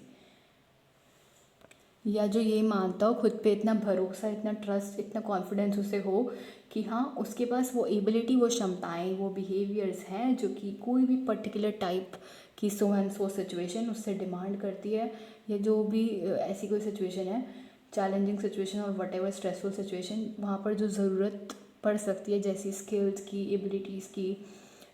या जो ये मानता हो, खुद पे इतना भरोसा, इतना ट्रस्ट, इतना कॉन्फिडेंस उसे हो कि हाँ उसके पास वो एबिलिटी, वो क्षमताएँ, वो बिहेवियर्स हैं जो कि कोई भी पर्टिकुलर टाइप की सो एंड सो सिचुएशन उससे डिमांड करती है, या जो भी ऐसी कोई सिचुएशन है, चैलेंजिंग सिचुएशन और वट स्ट्रेसफुल सिचुएशन, वहाँ पर जो ज़रूरत पड़ सकती है, जैसी स्किल्स की, एबिलिटीज़ की,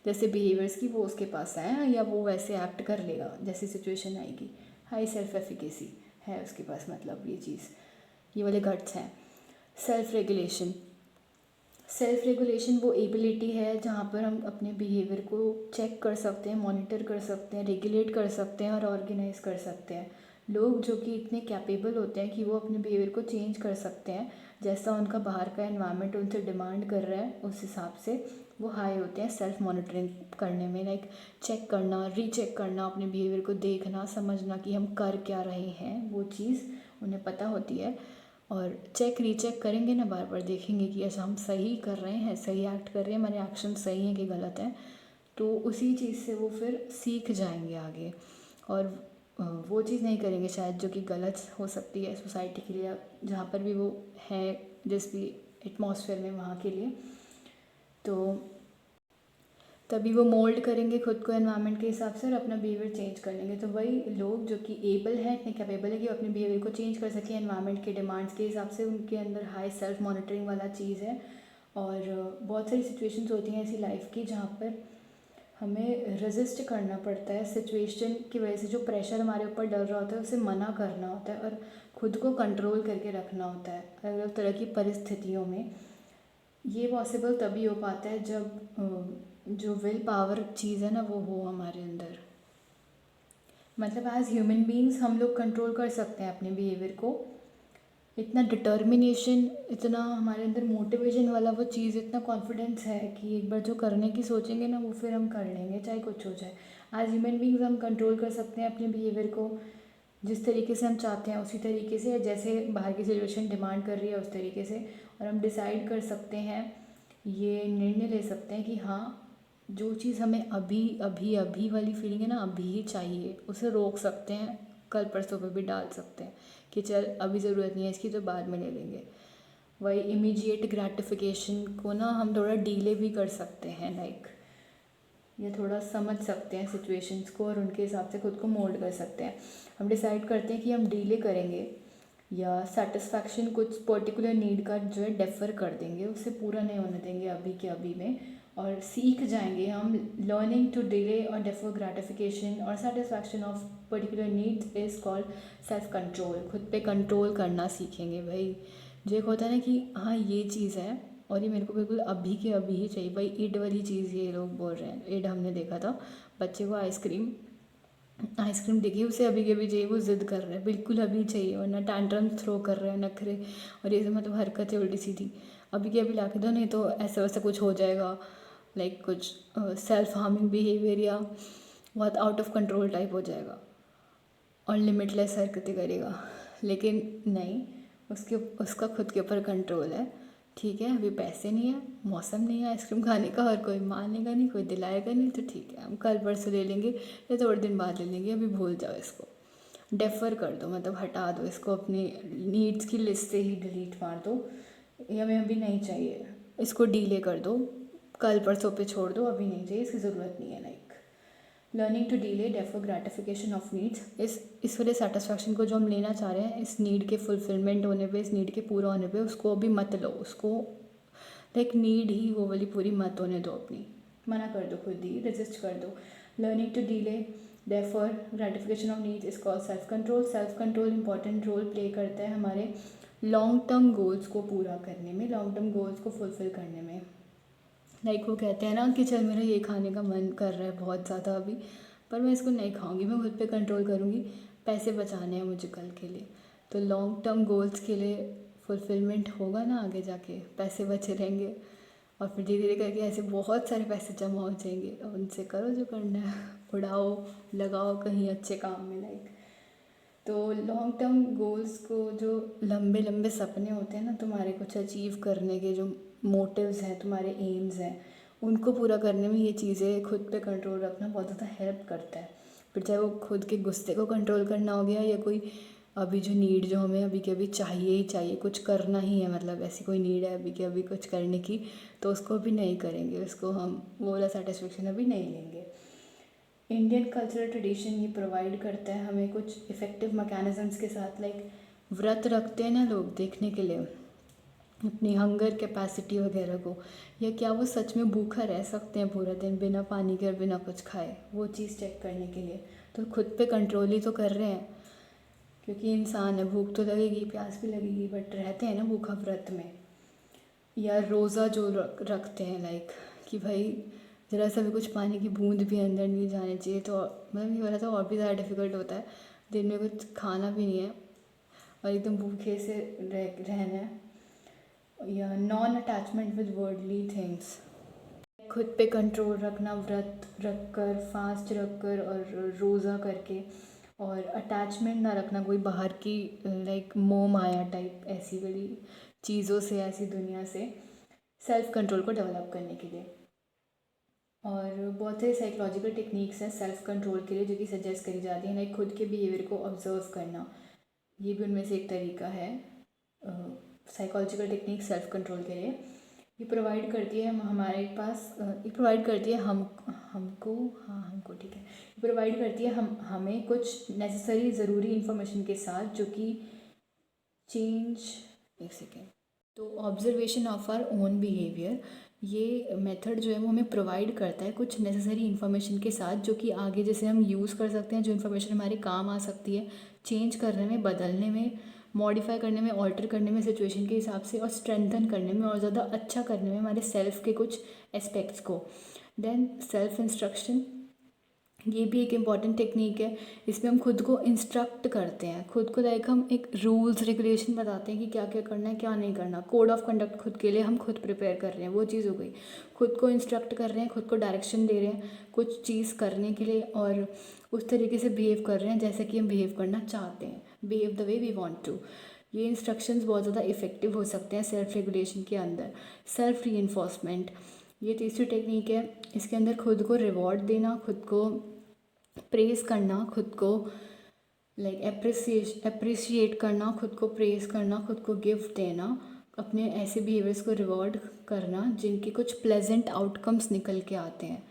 जैसे बिहेवियर्स की, वो उसके पास है, या वो वैसे एक्ट कर लेगा जैसी सिचुएशन आएगी। हाई सेल्फ एफिकेसी है उसके पास, मतलब ये चीज़, ये वाले गट्स हैं। सेल्फ रेगुलेशन वो एबिलिटी है जहाँ पर हम अपने बिहेवियर को चेक कर सकते हैं, मॉनिटर कर सकते हैं, रेगुलेट कर सकते हैं और ऑर्गेनाइज कर सकते हैं। लोग जो कि इतने कैपेबल होते हैं कि वो अपने बिहेवियर को चेंज कर सकते हैं, जैसा उनका बाहर का एनवायरनमेंट उनसे डिमांड कर रहा है उस हिसाब से वो हाई होते हैं सेल्फ मॉनिटरिंग करने में, लाइक चेक करना, रीचेक करना, अपने बिहेवियर को देखना, समझना कि हम कर क्या रहे हैं, वो चीज़ उन्हें पता होती है। और चेक रीचेक करेंगे ना, बार बार देखेंगे कि ऐसा हम सही कर रहे हैं, सही एक्ट कर रहे हैं, हमारे एक्शन सही हैं कि गलत हैं, तो उसी चीज़ से वो फिर सीख जाएंगे आगे। और वो चीज़ नहीं करेंगे शायद जो कि गलत हो सकती है सोसाइटी के लिए, जहाँ पर भी वो है, जिस भी एटमॉस्फेयर में वहाँ के लिए। तो तभी वो मोल्ड करेंगे खुद को एनवायरनमेंट के हिसाब से और अपना बिहेवियर चेंज कर लेंगे। तो वही लोग जो कि एबल हैं, इतने कैपेबल है कि वो अपने बिहेवियर को चेंज कर सकें एनवायरनमेंट के डिमांड्स के हिसाब से, उनके अंदर हाई सेल्फ मॉनिटरिंग वाला चीज़ है। और बहुत सारी सिचुएशंस होती हैं ऐसी लाइफ की जहाँ पर हमें रेजिस्ट करना पड़ता है सिचुएशन की वजह से, जो प्रेशर हमारे ऊपर डल रहा होता है उसे मना करना होता है और खुद को कंट्रोल करके रखना होता है अलग अलग तरह की परिस्थितियों में। ये पॉसिबल तभी हो पाता है जब जो विल पावर चीज़ है ना वो हो हमारे अंदर। मतलब एज ह्यूमन बीइंग्स हम लोग कंट्रोल कर सकते हैं अपने बिहेवियर को। इतना डिटर्मिनेशन, इतना हमारे अंदर मोटिवेशन वाला वो चीज़, इतना कॉन्फिडेंस है कि एक बार जो करने की सोचेंगे ना वो फिर हम कर लेंगे, चाहे कुछ हो जाए। एज ह्यूमन बीइंग्स हम कंट्रोल कर सकते हैं अपने बिहेवियर को जिस तरीके से हम चाहते हैं उसी तरीके से, जैसे बाहर की सिचुएशन डिमांड कर रही है उस तरीके से। और हम डिसाइड कर सकते हैं, ये निर्णय ले सकते हैं कि हाँ जो चीज़ हमें अभी अभी अभी वाली फीलिंग है ना, अभी ही चाहिए, उसे रोक सकते हैं, कल परसों पे भी डाल सकते हैं कि चल अभी ज़रूरत नहीं है इसकी, तो बाद में ले लेंगे। वही इमीडिएट ग्रेटिफिकेशन को ना हम थोड़ा डीले भी कर सकते हैं, लाइक या थोड़ा समझ सकते हैं सिचुएशंस को और उनके हिसाब से खुद को मोल्ड कर सकते हैं। हम डिसाइड करते हैं कि हम डीले करेंगे या सेटिस्फैक्शन कुछ पर्टिकुलर नीड का जो है डेफर कर देंगे, उसे पूरा नहीं होने देंगे अभी के अभी में, और सीख जाएंगे हम। लर्निंग टू डिले और डेफर ग्रेटिफिकेशन और satisfaction of particular needs is called self control. खुद पे कंट्रोल करना सीखेंगे भाई। जो एक होता है ना कि हाँ ये चीज़ है और ये मेरे को बिल्कुल अभी के अभी ही चाहिए, भाई ईड वाली चीज़ ये लोग बोल रहे हैं। ईड हमने देखा था, बच्चे को आइसक्रीम देखिए, उसे अभी के अभी चाहिए, वो ज़िद कर रहा है बिल्कुल अभी चाहिए, वरना टैंट्रम थ्रो कर रहे हैं, नखरे और ये सब मतलब हरकतें उल्टी सीधी अभी के अभी ला के दो, नहीं तो ऐसा वैसा कुछ हो जाएगा, लाइक कुछ सेल्फ हार्मिंग बिहेवियर या बहुत आउट ऑफ कंट्रोल टाइप हो जाएगा और लिमिटलेस हरकतें करेगा। लेकिन नहीं, उसका खुद के ऊपर कंट्रोल है। ठीक है, अभी पैसे नहीं है, मौसम नहीं है आइसक्रीम खाने का और कोई मानेगा नहीं, कोई दिलाएगा नहीं, तो ठीक है हम कल परसों ले लेंगे या थोड़े दिन बाद ले लेंगे, अभी भूल जाओ इसको, डेफर कर दो, मतलब हटा दो इसको, अपनी नीड्स की लिस्ट से ही डिलीट मार दो, ये हमें अभी नहीं चाहिए, इसको डीले कर दो, कल परसों पे छोड़ दो, अभी नहीं चाहिए, इसकी ज़रूरत नहीं है। Like learning to delay defer gratification of needs, इस वाले सेटिस्फैक्शन को जो हम लेना चाह रहे हैं, इस नीड के फुलफिलमेंट होने पे, इस नीड के पूरा होने पे, उसको अभी मत लो, उसको लाइक नीड ही वो वाली पूरी मत होने दो, अपनी मना कर दो, खुद ही रेजिस्ट कर दो। Learning to delay defer gratification of needs is called self control. Self control important role play करता है हमारे लॉन्ग टर्म गोल्स को पूरा करने में, लॉन्ग टर्म गोल्स को फुलफ़िल करने में। लाइक वो कहते हैं ना कि चल मेरा ये खाने का मन कर रहा है बहुत ज़्यादा अभी, पर मैं इसको नहीं खाऊंगी, मैं खुद पे कंट्रोल करूँगी, पैसे बचाने हैं मुझे कल के लिए। तो लॉन्ग टर्म गोल्स के लिए फुलफिलमेंट होगा ना आगे जाके, पैसे बचे रहेंगे और फिर धीरे धीरे करके ऐसे बहुत सारे पैसे जमा हो जाएंगे और उनसे करो जो करना है, उड़ाओ, लगाओ कहीं अच्छे काम में। लाइक तो लॉन्ग टर्म गोल्स को, जो लंबे लंबे सपने होते हैं ना तुम्हारे, कुछ अचीव करने के जो मोटिव्स हैं, तुम्हारे एम्स हैं, उनको पूरा करने में ये चीज़ें, खुद पे कंट्रोल रखना बहुत ज़्यादा हेल्प करता है। फिर चाहे वो खुद के गुस्से को कंट्रोल करना हो गया या कोई अभी जो नीड जो हमें अभी के अभी चाहिए ही चाहिए, कुछ करना ही है, मतलब ऐसी कोई नीड है अभी के अभी कुछ करने की, तो उसको भी नहीं करेंगे, उसको हम वो वाला सेटिस्फेक्शन अभी नहीं लेंगे। इंडियन कल्चरल ट्रेडिशन ये प्रोवाइड करता है हमें कुछ इफ़ेक्टिव मैकेनिज़म्स के साथ। लाइक व्रत रखते हैं ना लोग देखने के लिए अपनी हंगर कैपेसिटी वगैरह को, या क्या वो सच में भूखा रह सकते हैं पूरा दिन बिना पानी के और बिना कुछ खाए, वो चीज़ चेक करने के लिए। तो खुद पे कंट्रोल ही तो कर रहे हैं, क्योंकि इंसान है, भूख तो लगेगी, प्यास भी लगेगी, बट रहते हैं ना भूखा व्रत में। या रोज़ा जो रखते हैं, लाइक कि भाई ज़रा सा भी कुछ पानी की बूंद भी अंदर नहीं जानी चाहिए, तो मतलब ये वाला तो और भी ज़्यादा डिफ़िकल्ट होता है, दिन में कुछ खाना भी नहीं है और एकदम भूखे से रहना है, या non attachment with worldly things, खुद पे कंट्रोल रखना, व्रत रख कर, फास्ट रख कर और रोज़ा करके, और अटैचमेंट ना रखना कोई बाहर की लाइक मोह माया टाइप ऐसी वाली चीज़ों से, ऐसी दुनिया से, सेल्फ कंट्रोल को डेवलप करने के लिए। और बहुत सारी साइकोलॉजिकल टेक्निक्स हैं सेल्फ कंट्रोल के लिए जो कि सजेस्ट करी जाती हैं, लाइक खुद के बिहेवियर को ऑब्जर्व करना, ये भी उनमें से एक तरीका है साइकोलॉजिकल टेक्निक सेल्फ कंट्रोल के लिए। ये प्रोवाइड करती है हमारे पास, ये प्रोवाइड करती है हमको ठीक है, ये प्रोवाइड करती है हमें कुछ नेसेसरी ज़रूरी इन्फॉर्मेशन के साथ जो कि चेंज, एक सेकेंड, तो observation of our own behaviour, ये मेथड जो है वो हमें प्रोवाइड करता है कुछ नेसेसरी इन्फॉर्मेशन के साथ जो कि आगे जैसे हम यूज़ कर सकते हैं, जो इन्फॉर्मेशन हमारे काम आ सकती है चेंज करने में, बदलने में, मॉडिफाई करने में, ऑल्टर करने में सिचुएशन के हिसाब से, और स्ट्रेंथन करने में और ज़्यादा अच्छा करने में हमारे सेल्फ के कुछ एस्पेक्ट्स को। देन सेल्फ इंस्ट्रक्शन, ये भी एक इम्पॉर्टेंट टेक्निक है। इसमें हम खुद को इंस्ट्रक्ट करते हैं, खुद को लाइक हम एक रूल्स रेगुलेशन बताते हैं कि क्या क्या करना है, क्या नहीं करना, कोड ऑफ कंडक्ट खुद के लिए हम खुद प्रिपेयर कर रहे हैं, वो चीज़ हो गई। खुद को इंस्ट्रक्ट कर रहे हैं, खुद को डायरेक्शन दे रहे हैं कुछ चीज़ करने के लिए, और उस तरीके से बिहेव कर रहे हैं जैसे कि हम बिहेव करना चाहते हैं, behave the way we want to. ये इंस्ट्रक्शंस बहुत ज़्यादा इफेक्टिव हो सकते हैं सेल्फ रेगुलेशन के अंदर। सेल्फ रीइंफोर्समेंट, ये तीसरी टेक्निक है। इसके अंदर खुद को रिवॉर्ड देना, खुद को प्रेज़ करना, खुद को लाइक अप्रिशिएट करना, खुद को प्रेज़ करना, खुद को गिफ्ट देना, अपने ऐसे बिहेवियर्स को रिवॉर्ड करना जिनके कुछ प्लेजेंट आउटकम्स निकल के आते हैं।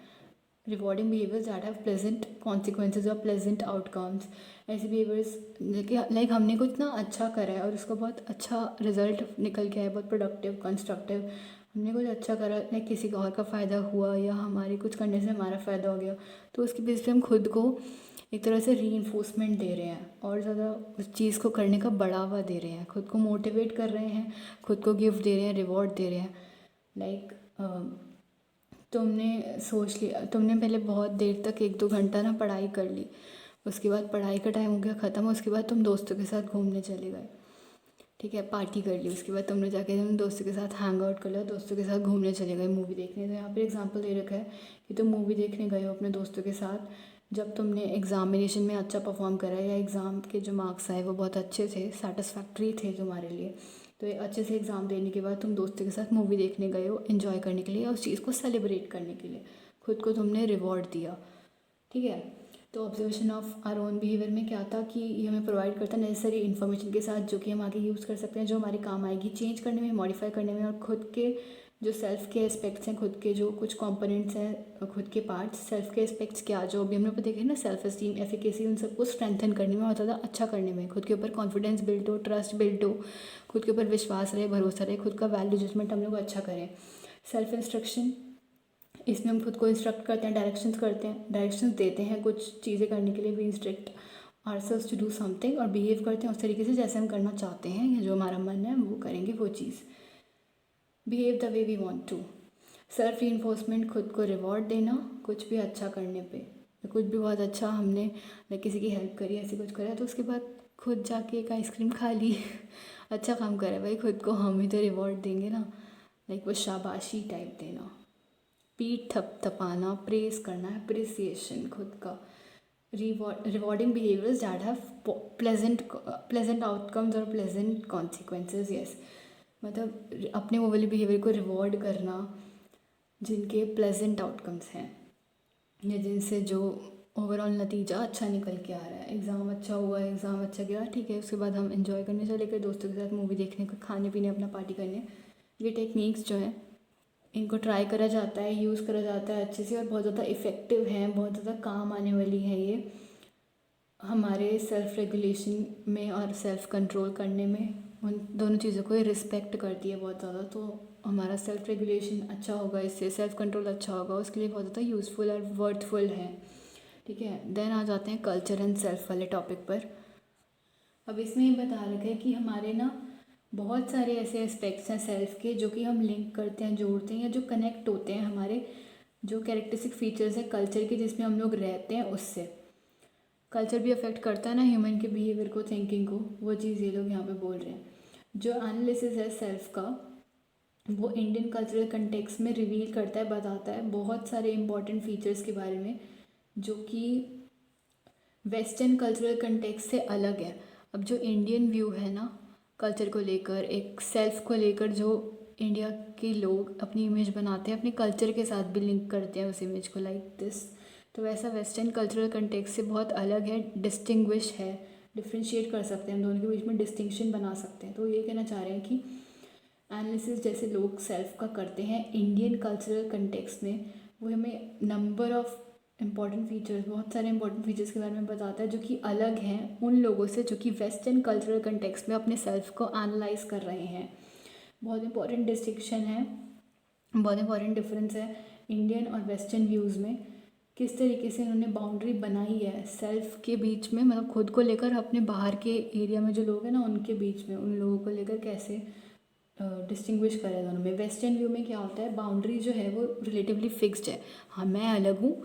Rewarding behaviours that have pleasant consequences और प्लेजेंट आउटकम्स, ऐसे बिहेवियर्स लाइक हमने कुछ ना अच्छा करा है और उसका बहुत अच्छा रिजल्ट निकल के आया, बहुत प्रोडक्टिव, कंस्ट्रक्टिव, हमने कुछ अच्छा करा, लाइक किसी का और का फ़ायदा हुआ या हमारे कुछ करने से हमारा फ़ायदा हो गया, तो उसके बेस पे हम खुद को एक तरह से रीइंफोर्समेंट दे रहे हैं और ज़्यादा उस चीज़ को करने का बढ़ावा दे रहे हैं, खुद को मोटिवेट कर रहे हैं, खुद को गिफ्ट दे रहे हैं, रिवॉर्ड दे रहे हैं। लाइक तुमने सोच लिया, तुमने पहले बहुत देर तक 1-2 घंटा ना पढ़ाई कर ली, उसके बाद पढ़ाई का टाइम हो गया ख़त्म, उसके बाद तुम दोस्तों के साथ घूमने चले गए, ठीक है, पार्टी कर ली, उसके बाद तुमने जाके तुम दोस्तों के साथ हैंग आउट कर लिया, दोस्तों के साथ घूमने चले गए, मूवी देखने। तो यहाँ पर एग्जांपल दे रखा है कि तुम मूवी देखने गए हो अपने दोस्तों के साथ, जब तुमने एग्ज़ामिनेशन में अच्छा परफॉर्म करा या एग्ज़ाम के जो मार्क्स आए वो बहुत अच्छे थे, सेटिस्फैक्ट्री थे तुम्हारे लिए, तो ये अच्छे से एग्ज़ाम देने के बाद तुम दोस्तों के साथ मूवी देखने गए हो एंजॉय करने के लिए, या उस चीज़ को सेलिब्रेट करने के लिए, खुद को तुमने रिवॉर्ड दिया, ठीक है। तो observation of our own behaviour में क्या था कि ये हमें प्रोवाइड करता है नेसेसरी इन्फॉर्मेशन के साथ जो कि हम आगे यूज़ कर सकते हैं, जो हमारे काम आएगी चेंज करने में, मॉडिफाई करने में, और खुद के जो सेल्फ के एस्पेक्ट्स हैं, खुद के जो कुछ कंपोनेंट्स हैं, खुद के पार्ट्स, सेल्फ के एस्पेक्ट्स क्या जो अभी हमने ऊपर देखे ना, सेल्फ एस्टीम, एफिकेसी, उन सबको स्ट्रेंथन करने में और ज़्यादा अच्छा करने में, खुद के ऊपर कॉन्फिडेंस बिल्ड हो, ट्रस्ट बिल्ड हो, खुद के ऊपर विश्वास रहे, भरोसा रहे, खुद का वैल्यू जजमेंट हम लोग अच्छा करें। सेल्फ इंस्ट्रक्शन, इसमें हम खुद को इंस्ट्रक्ट करते हैं, डायरेक्शंस देते हैं कुछ चीज़ें करने के लिए, भी instruct ourselves to do something, और बिहेव करते हैं उस तरीके से जैसे हम करना चाहते हैं, या जो हमारा मन है वो करेंगे वो चीज़। Behave the way we want to. Self reinforcement, खुद को रिवॉर्ड देना कुछ भी अच्छा करने पे, कुछ भी बहुत अच्छा हमने लाइक किसी की हेल्प करी, ऐसे कुछ करा तो उसके बाद खुद जाके एक आइसक्रीम खा ली अच्छा काम करा भाई, खुद को हम ही तो रिवॉर्ड देंगे ना, लाइक वो शाबाशी टाइप देना। पीठ थपथपाना, प्रेस करना, अप्रिसिएशन खुद का। Rewarding behaviours that have pleasant outcomes और प्लेजेंट कॉन्सिक्वेंसेज, यस, मतलब अपने वो वाले बिहेवियर को रिवॉर्ड करना जिनके प्लेजेंट आउटकम्स हैं, या जिनसे जो ओवरऑल नतीजा अच्छा निकल के आ रहा है, एग्ज़ाम अच्छा हुआ, एग्ज़ाम अच्छा गया, ठीक है, उसके बाद हम इन्जॉय करने चले गए दोस्तों के साथ, मूवी देखने को, खाने पीने, अपना पार्टी करने। ये टेक्निक्स जो हैं इनको ट्राई करा जाता है, यूज़ करा जाता है अच्छे से, और बहुत ज़्यादा इफ़ेक्टिव हैं, बहुत ज़्यादा काम आने वाली है ये हमारे सेल्फ रेगुलेशन में और सेल्फ कंट्रोल करने में। उन दोनों चीज़ों को रिस्पेक्ट करती है बहुत ज़्यादा, तो हमारा सेल्फ रेगुलेशन अच्छा होगा, इससे सेल्फ कंट्रोल अच्छा होगा, उसके लिए बहुत ज़्यादा यूज़फुल और वर्थफुल है, ठीक है। देन आ जाते हैं कल्चर एंड सेल्फ वाले टॉपिक पर। अब इसमें ये बता रखा है कि हमारे ना बहुत सारे ऐसे एस्पेक्ट्स हैं सेल्फ के जो कि हम लिंक करते हैं, जोड़ते हैं, या जो कनेक्ट होते हैं हमारे जो कैरेक्टरिस्टिक फीचर्स हैं कल्चर के जिसमें हम लोग रहते हैं उससे। कल्चर भी अफेक्ट करता है ना ह्यूमन के बिहेवियर को, थिंकिंग को, वो चीज़ ये लोग यहाँ पे बोल रहे हैं। जो एनालिसिस है सेल्फ का, वो इंडियन कल्चरल कंटेक्स्ट में रिवील करता है, बताता है बहुत सारे इंपॉर्टेंट फीचर्स के बारे में जो कि वेस्टर्न कल्चरल कंटेक्स्ट से अलग है। अब जो इंडियन व्यू है ना कल्चर को लेकर, एक सेल्फ को लेकर, जो इंडिया के लोग अपनी इमेज बनाते हैं, अपने कल्चर के साथ भी लिंक करते हैं उस इमेज को, लाइक दिस, तो वैसा वेस्टर्न कल्चरल कंटेक्स्ट से बहुत अलग है, डिस्टिंग्विश है, डिफ्रेंशिएट कर सकते हैं हम दोनों के बीच में, डिस्टिंक्शन बना सकते हैं। तो ये कहना चाह रहे हैं कि एनालिसिस जैसे लोग सेल्फ का करते हैं इंडियन कल्चरल कंटेक्स्ट में, वो हमें नंबर ऑफ इम्पॉर्टेंट फीचर्स, बहुत सारे इंपॉर्टेंट फीचर्स के बारे में बताता है जो कि अलग हैं उन लोगों से जो कि वेस्टर्न कल्चरल कंटेक्स्ट में अपने सेल्फ को एनालाइज कर रहे हैं। बहुत इंपॉर्टेंट डिस्टिंक्शन है, बहुत इंपॉर्टेंट डिफरेंस है इंडियन और वेस्टर्न व्यूज़ में। किस तरीके से इन्होंने बाउंड्री बनाई है सेल्फ के बीच में, मतलब खुद को लेकर, अपने बाहर के एरिया में जो लोग हैं ना उनके बीच में, उन लोगों को लेकर कैसे डिस्टिंग्विश करें दोनों में। वेस्टर्न व्यू में क्या होता है, बाउंड्री जो है वो रिलेटिवली फिक्स्ड है। हाँ, मैं अलग हूँ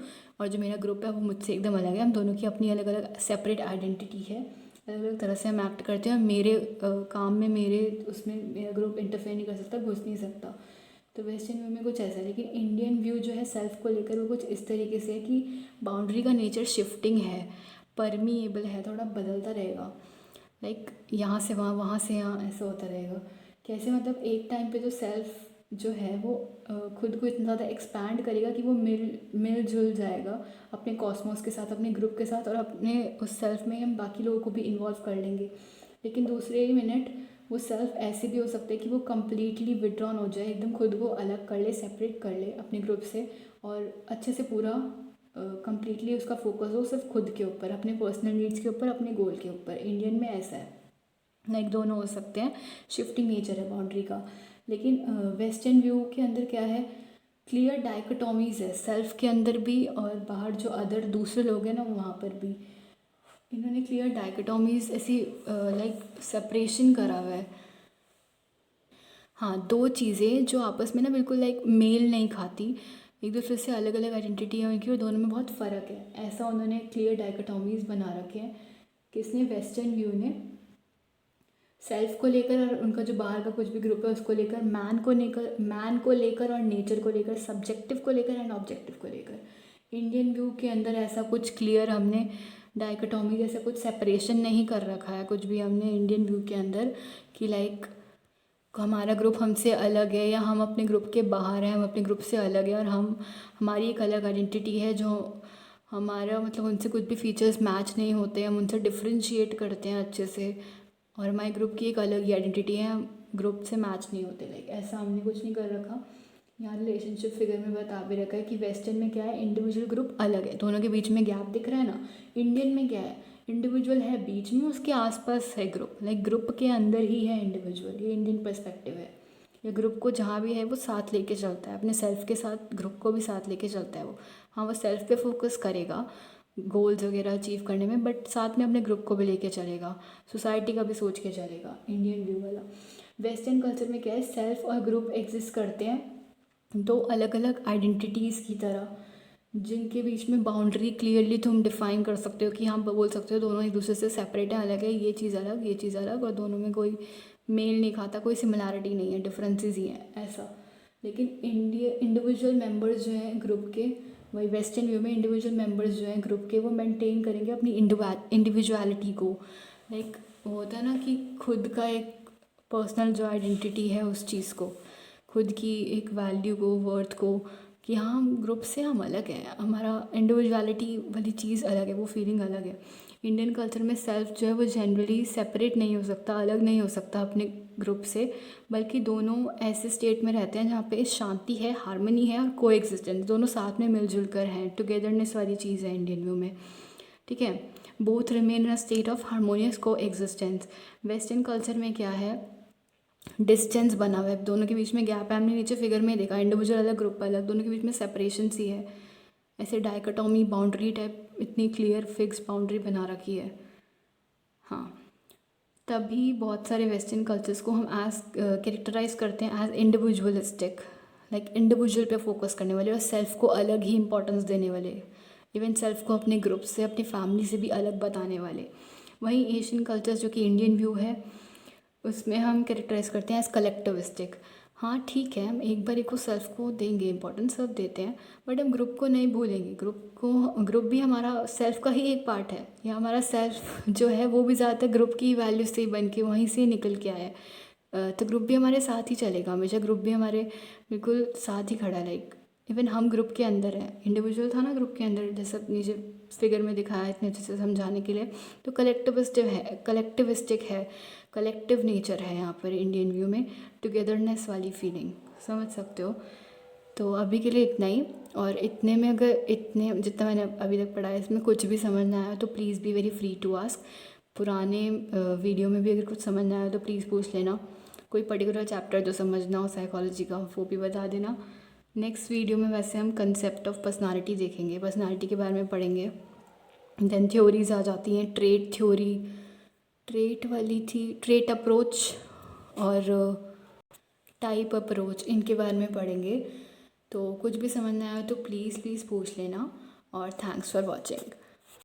और जो मेरा ग्रुप है वो मुझसे एकदम अलग है, हम दोनों की अपनी अलग अलग सेपरेट आइडेंटिटी है, अलग अलग तरह से हम एक्ट करते हैं, और मेरे काम में, मेरे उसमें मेरा ग्रुप इंटरफेयर नहीं कर सकता, घुस नहीं सकता। तो वेस्टर्न व्यू में कुछ ऐसा है, लेकिन इंडियन व्यू जो है सेल्फ को लेकर वो कुछ इस तरीके से है कि बाउंड्री का नेचर शिफ्टिंग है, परमीएबल है, थोड़ा बदलता रहेगा, लाइक यहाँ से वहाँ, वहाँ से यहाँ, ऐसा होता रहेगा। कैसे, मतलब एक टाइम पे जो सेल्फ जो है वो खुद को इतना ज़्यादा एक्सपैंड करेगा कि वो मिल जुल जाएगा अपने कॉस्मोस के साथ, अपने ग्रुप के साथ, और अपने उस सेल्फ में हम बाकी लोगों को भी इन्वॉल्व कर लेंगे। लेकिन दूसरे ही मिनट वो सेल्फ ऐसे भी हो सकता है कि वो कम्प्लीटली विड्रॉन हो जाए, एकदम खुद को अलग कर ले, सेपरेट कर ले अपने ग्रुप से, और अच्छे से पूरा कम्प्लीटली उसका फोकस हो सिर्फ खुद के ऊपर, अपने पर्सनल नीड्स के ऊपर, अपने गोल के ऊपर। इंडियन में ऐसा है, लाइक दोनों हो सकते हैं, शिफ्टिंग नेचर है बाउंड्री का। लेकिन वेस्टर्न व्यू के अंदर क्या है, क्लियर डाइकोटॉमीज़ है, सेल्फ के अंदर भी और बाहर जो अदर दूसरे लोग हैं ना वहाँ पर भी इन्होंने क्लियर डाइकोटॉमीज़ ऐसी लाइक सेपरेशन करा हुआ है। हाँ, दो चीज़ें जो आपस में ना बिल्कुल लाइक मेल नहीं खाती, एक दूसरे से अलग अलग आइडेंटिटी है उनकी और दोनों में बहुत फ़र्क है, ऐसा उन्होंने क्लियर डाइकोटॉमीज़ बना रखे हैं। किसने, वेस्टर्न व्यू ने, सेल्फ को लेकर और उनका जो बाहर का कुछ भी ग्रुप है उसको लेकर, मैन को लेकर और नेचर को लेकर, सब्जेक्टिव को लेकर एंड ऑब्जेक्टिव को लेकर। इंडियन व्यू के अंदर ऐसा कुछ क्लियर हमने डाइकोटॉमी जैसा कुछ सेपरेशन नहीं कर रखा है कुछ भी हमने इंडियन व्यू के अंदर, कि लाइक हमारा ग्रुप हमसे अलग है या हम अपने ग्रुप के बाहर हैं, हम अपने ग्रुप से अलग है, और हमारी एक अलग आइडेंटिटी है जो हमारा, मतलब उनसे कुछ भी फीचर्स मैच नहीं होते, हम उनसे डिफ्रेंशिएट करते हैं अच्छे से, और हमारे ग्रुप की एक अलग ही आइडेंटिटी है, हम ग्रुप से मैच नहीं होते, लाइक ऐसा हमने कुछ नहीं कर रखा। यहाँ रिलेशनशिप फिगर में बता भी रखा है कि वेस्टर्न में क्या है, इंडिविजुअल ग्रुप अलग है, दोनों के बीच में गैप दिख रहा है ना। इंडियन में क्या है, इंडिविजुअल है बीच में, उसके आसपास है ग्रुप, लाइक ग्रुप के अंदर ही है इंडिविजुअल, ये इंडियन पर्सपेक्टिव है। या ग्रुप को जहाँ भी है वो साथ लेके चलता है, अपने सेल्फ के साथ ग्रुप को भी साथ लेके चलता है वो। हाँ, वो सेल्फ पे फोकस करेगा गोल्स वगैरह अचीव करने में, बट साथ में अपने ग्रुप को भी लेके चलेगा, सोसाइटी का भी सोच के चलेगा, इंडियन व्यू वाला। वेस्टर्न कल्चर में क्या है, सेल्फ और ग्रुप एग्जिस्ट करते हैं दो अलग अलग आइडेंटिटीज़ की तरह, जिनके बीच में बाउंड्री क्लियरली तुम डिफाइन कर सकते हो कि हाँ, बोल सकते हो दोनों एक दूसरे से सेपरेट है, अलग है, ये चीज़ अलग, ये चीज़ अलग, और दोनों में कोई मेल नहीं खाता, कोई सिमिलैरिटी नहीं है, डिफरेंसेस ही हैं, ऐसा। लेकिन इंडिविजुअल मेंबर्स जो हैं ग्रुप के, वही वेस्टर्न व्यू में इंडिविजुअल मेंबर्स जो हैं ग्रुप के, वो मेंटेन करेंगे अपनी इंडिविजुअलिटी को, लाइक वो होता है ना कि खुद का एक पर्सनल जो आइडेंटिटी है उस चीज़ को, खुद की एक वैल्यू को, वर्थ को, कि हाँ हम ग्रुप से हम अलग हैं, हमारा इंडिविजुअलिटी वाली चीज़ अलग है, वो फीलिंग अलग है। इंडियन कल्चर में सेल्फ जो है वो जनरली सेपरेट नहीं हो सकता, अलग नहीं हो सकता अपने ग्रुप से, बल्कि दोनों ऐसे स्टेट में रहते हैं जहाँ पे शांति है, हार्मनी है और को एग्जिस्टेंस, दोनों साथ में मिलजुल कर हैं, टुगेदरनेस वाली चीज़ है इंडियन व्यू में, ठीक है। Both remain in a state of harmonious को एग्जिस्टेंस। वेस्टर्न कल्चर में क्या है, डिस्टेंस बना हुआ है, दोनों के बीच में गैप है, हमने नीचे फिगर में देखा, इंडिविजुअल अलग, ग्रुप अलग, दोनों के बीच में सेपरेशन सी है, ऐसे डाइकोटॉमी बाउंड्री टाइप इतनी क्लियर फिक्स बाउंड्री बना रखी है। हाँ, तभी बहुत सारे वेस्टर्न कल्चर्स को हम एज कैरेक्टराइज करते हैं एज इंडिविजुअलिस्टिक, लाइक इंडिविजुअल पे फोकस करने वाले और सेल्फ को अलग ही इंपॉर्टेंस देने वाले, इवन सेल्फ को अपने ग्रुप से, अपनी फैमिली से भी अलग बताने वाले। वहीं एशियन कल्चर्स जो कि इंडियन व्यू है, उसमें हम कैरेक्टराइज करते हैं एज कलेक्टिविस्टिक। हाँ ठीक है, हम एक बार को सेल्फ को देंगे इम्पोर्टेंस, सब देते हैं, बट हम ग्रुप को नहीं भूलेंगे। ग्रुप भी हमारा सेल्फ का ही एक पार्ट है, या हमारा सेल्फ जो है वो भी ज़्यादातर ग्रुप की वैल्यू से ही बन के वहीं से निकल के आया है। तो ग्रुप भी हमारे साथ ही चलेगा हमेशा, ग्रुप भी हमारे बिल्कुल साथ ही खड़ा है। लाइक इवन हम ग्रुप के अंदर हैं, इंडिविजुअल था ना ग्रुप के अंदर, जैसा नीचे फिगर में दिखाया इतने अच्छे से समझाने के लिए। तो कलेक्टिविस्टिक है, कलेक्टिव नेचर है यहाँ पर इंडियन व्यू में, टुगेदरनेस वाली फीलिंग, समझ सकते हो। तो अभी के लिए इतना ही। और इतने में अगर इतने जितना मैंने अभी तक पढ़ा है इसमें कुछ भी समझ ना आया तो please be very free to ask. पुराने वीडियो में भी अगर कुछ समझ ना आया तो प्लीज़ पूछ लेना। कोई पर्टिकुलर चैप्टर जो समझना हो साइकोलॉजी का वो भी बता देना। नेक्स्ट वीडियो में वैसे हम कंसेप्ट ऑफ पर्सनालिटी देखेंगे, पर्सनालिटी के बारे में पढ़ेंगे। देन थ्योरीज आ जाती हैं, ट्रेट थ्योरी, ट्रेट वाली थी, ट्रेट अप्रोच और टाइप अप्रोच, इनके बारे में पढ़ेंगे। तो कुछ भी समझना आया तो प्लीज़ पूछ लेना। और थैंक्स फॉर वॉचिंग।